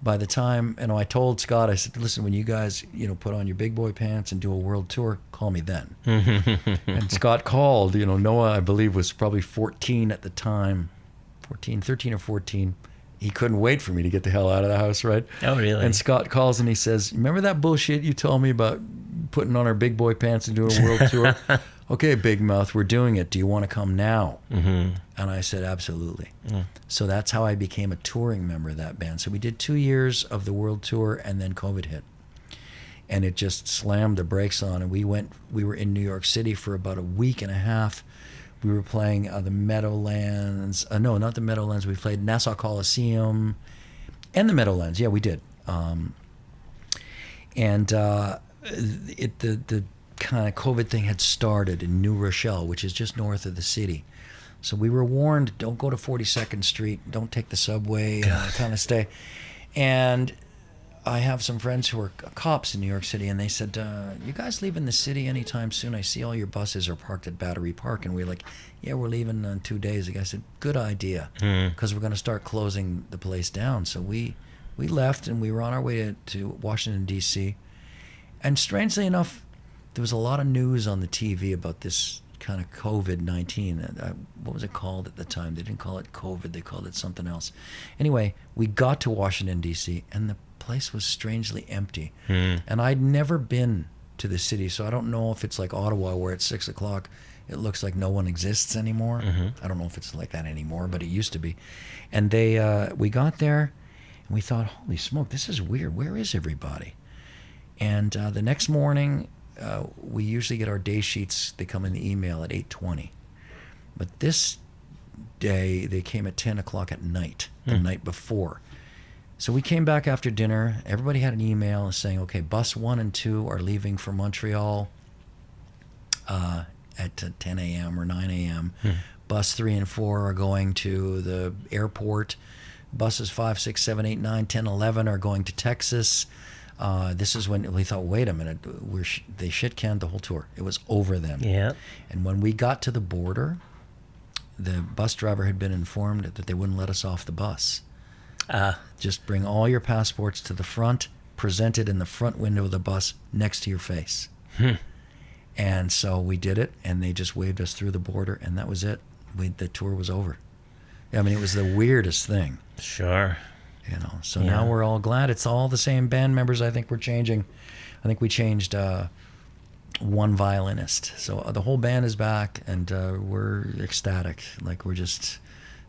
by the time, I told Scott, I said, listen, when you guys, put on your big boy pants and do a world tour, call me then. And Scott called. Noah, I believe, was probably 14 at the time, 13 or 14. He couldn't wait for me to get the hell out of the house, right? Oh, really? And Scott calls and he says, remember that bullshit you told me about putting on our big boy pants and doing a world tour? Okay, Big Mouth, we're doing it. Do you want to come now? And I said, absolutely. So that's how I became a touring member of that band. So we did 2 years of the world tour, and then COVID hit. And it just slammed the brakes on. And we were in New York City for about a week and a half. We were playing the Meadowlands. No, not the Meadowlands. We played Nassau Coliseum and the Meadowlands. Yeah, we did. The kind of COVID thing had started in New Rochelle, which is just north of the city. So we were warned, don't go to 42nd Street, don't take the subway, kind of stay. And I have some friends who are cops in New York City, and they said, you guys leaving the city anytime soon? I see all your buses are parked at Battery Park. And we're like, yeah, we're leaving in 2 days. The guy said, good idea, because we're going to start closing the place down. So we left, and we were on our way to Washington, D.C. And strangely enough, there was a lot of news on the TV about this kind of COVID-19. What was it called at the time? They didn't call it COVID. They called it something else. Anyway, we got to Washington, D.C., and the place was strangely empty. And I'd never been to the city, so I don't know if it's like Ottawa, where at 6 o'clock it looks like no one exists anymore. I don't know if it's like that anymore, but it used to be. And we got there, and we thought, holy smoke, this is weird. Where is everybody? And the next morning, we usually get our day sheets. They come in the email at 8:20. But this day, they came at 10 o'clock at night, the night before. So we came back after dinner. Everybody had an email saying, okay, bus 1 and 2 are leaving for Montreal at 10 a.m. or 9 a.m. Bus 3 and 4 are going to the airport. Buses 5, 6, 7, 8, 9, 10, 11 are going to Texas. This is when we thought, wait a minute, they shit-canned the whole tour. It was over then. Yeah. And when we got to the border, the bus driver had been informed that they wouldn't let us off the bus. Just bring all your passports to the front, present it in the front window of the bus next to your face. And so we did it, and they just waved us through the border, and that was it. The tour was over. I mean, it was the weirdest thing. Sure. So now we're all glad. It's all the same band members. I think we're changing. I think we changed one violinist. So the whole band is back, and we're ecstatic. Like, we're just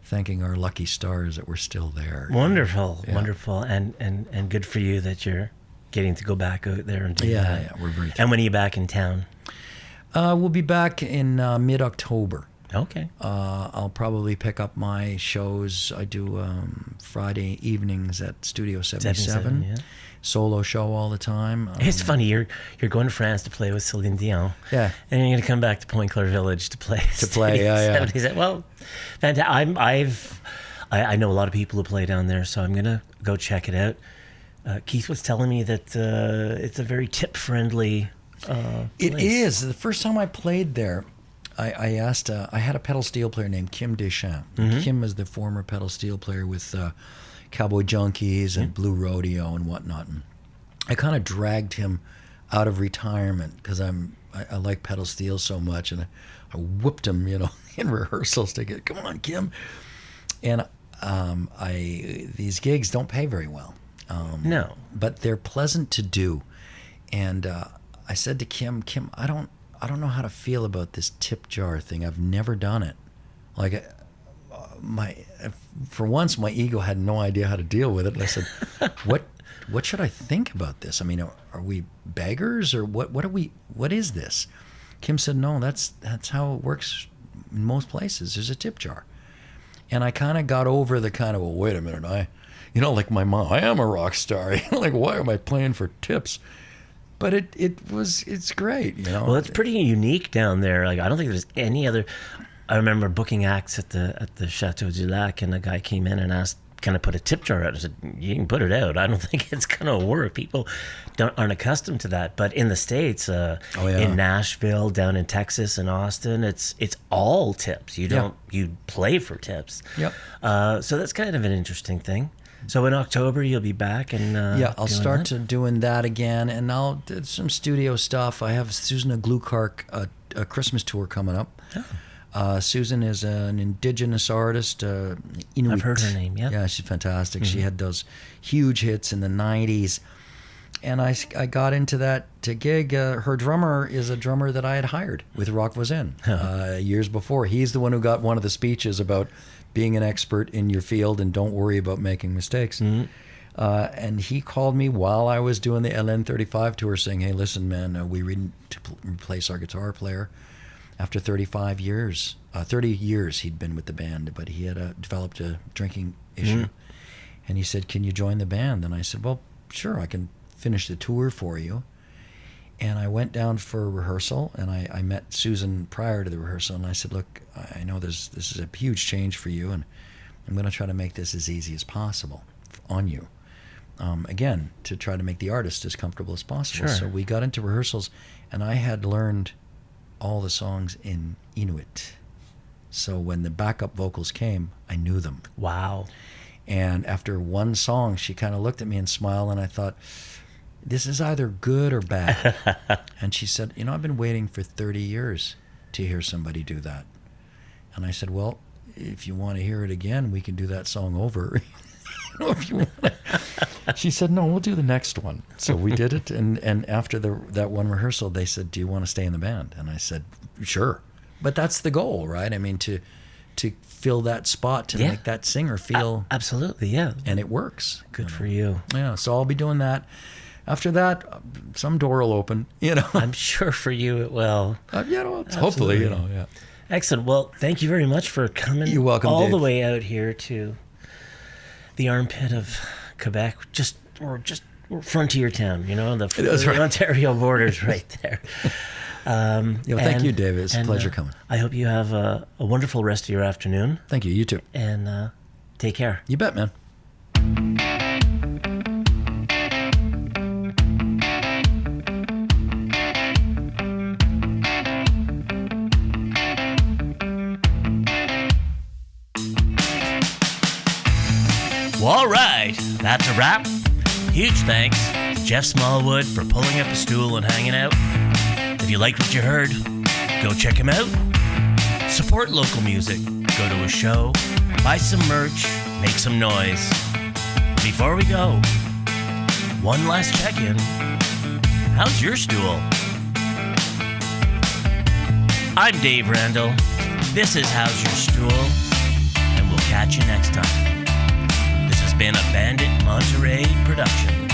thanking our lucky stars that we're still there. Wonderful, wonderful. And good for you that you're getting to go back out there and do that. Yeah, we're very. And when are you back in town? We'll be back in mid-October. Okay. I'll probably pick up my shows. I do Friday evenings at Studio 77. Yeah. Solo show all the time. It's funny, you're going to France to play with Celine Dion. Yeah. And you're going to come back to Point Claire Village to play. Yeah. Well, fantastic. I know a lot of people who play down there, so I'm going to go check it out. Keith was telling me that it's a very tip-friendly place. It is. The first time I played there, I asked, I had a pedal steel player named Kim Deschamps. Kim is the former pedal steel player with Cowboy Junkies and Blue Rodeo and whatnot. And I kind of dragged him out of retirement because I like pedal steel so much, and I whooped him, in rehearsals to get, come on, Kim. And these gigs don't pay very well. No. But they're pleasant to do. And I said to Kim, I don't know how to feel about this tip jar thing. I've never done it. Like, for once, my ego had no idea how to deal with it. And I said, what should I think about this? I mean, are we beggars, or what is this? Kim said, no, that's how it works in most places. There's a tip jar. And I kind of got over the kind of, well, wait a minute, like my mom, I am a rock star. Like, why am I playing for tips? But it's great, Well, it's pretty unique down there. Like, I don't think there's any other. I remember booking acts at the Chateau du Lac, and a guy came in and asked, "Can I put a tip jar out?" I said, "You can put it out. I don't think it's gonna work. People aren't accustomed to that." But in the States, in Nashville, down in Texas, and Austin, it's all tips. You play for tips. Yep. So that's kind of an interesting thing. So in October you'll be back, and I'll start doing that again, and I'll do some studio stuff. I have Susan Glukark a Christmas tour coming up. Oh. Susan is an indigenous artist, Inuit. I've heard her name. Yeah, she's fantastic. Mm-hmm. She had those huge hits in the '90s, and I got into that gig. Her drummer is a drummer that I had hired with Rock Voisin years before. He's the one who got one of the speeches about being an expert in your field and don't worry about making mistakes. Mm-hmm. And he called me while I was doing the LN35 tour saying, "Hey, listen, man, we need to replace our guitar player." After 30 years he'd been with the band, but he had developed a drinking issue. Mm-hmm. And he said, "Can you join the band?" And I said, "Well, sure, I can finish the tour for you." And I went down for a rehearsal, and I met Susan prior to the rehearsal, and I said, "Look, I know this is a huge change for you, and I'm going to try to make this as easy as possible on you." Again, to try to make the artist as comfortable as possible. Sure. So we got into rehearsals, and I had learned all the songs in Inuit. So when the backup vocals came, I knew them. Wow. And after one song, she kind of looked at me and smiled, and I thought, this is either good or bad. And she said, "I've been waiting for 30 years to hear somebody do that." And I said, "Well, if you want to hear it again, we can do that song over." If you want. She said, "No, we'll do the next one." So we did it, and after that one rehearsal, they said, "Do you want to stay in the band?" And I said, "Sure." But that's the goal, right? I mean, to fill that spot, to make that singer feel... Absolutely, yeah. And it works. Good for you. Yeah, so I'll be doing that. After that, some door will open, I'm sure for you it will. Hopefully, yeah. Excellent. Well, thank you very much for coming. You're welcome, all Dave. the way out here to the armpit of Quebec, or frontier town, the Ontario border's right there. Thank you, David. It's a pleasure coming. I hope you have a wonderful rest of your afternoon. Thank you. You too. And take care. You bet, man. Well, all right, that's a wrap. Huge thanks to Jeff Smallwood for pulling up a stool and hanging out. If you liked what you heard, go check him out. Support local music. Go to a show, buy some merch, make some noise. Before we go, one last check-in. How's your stool? I'm Dave Randall. This is Howz Yer Stool, and we'll catch you next time. This has been a Bandit Monterey production.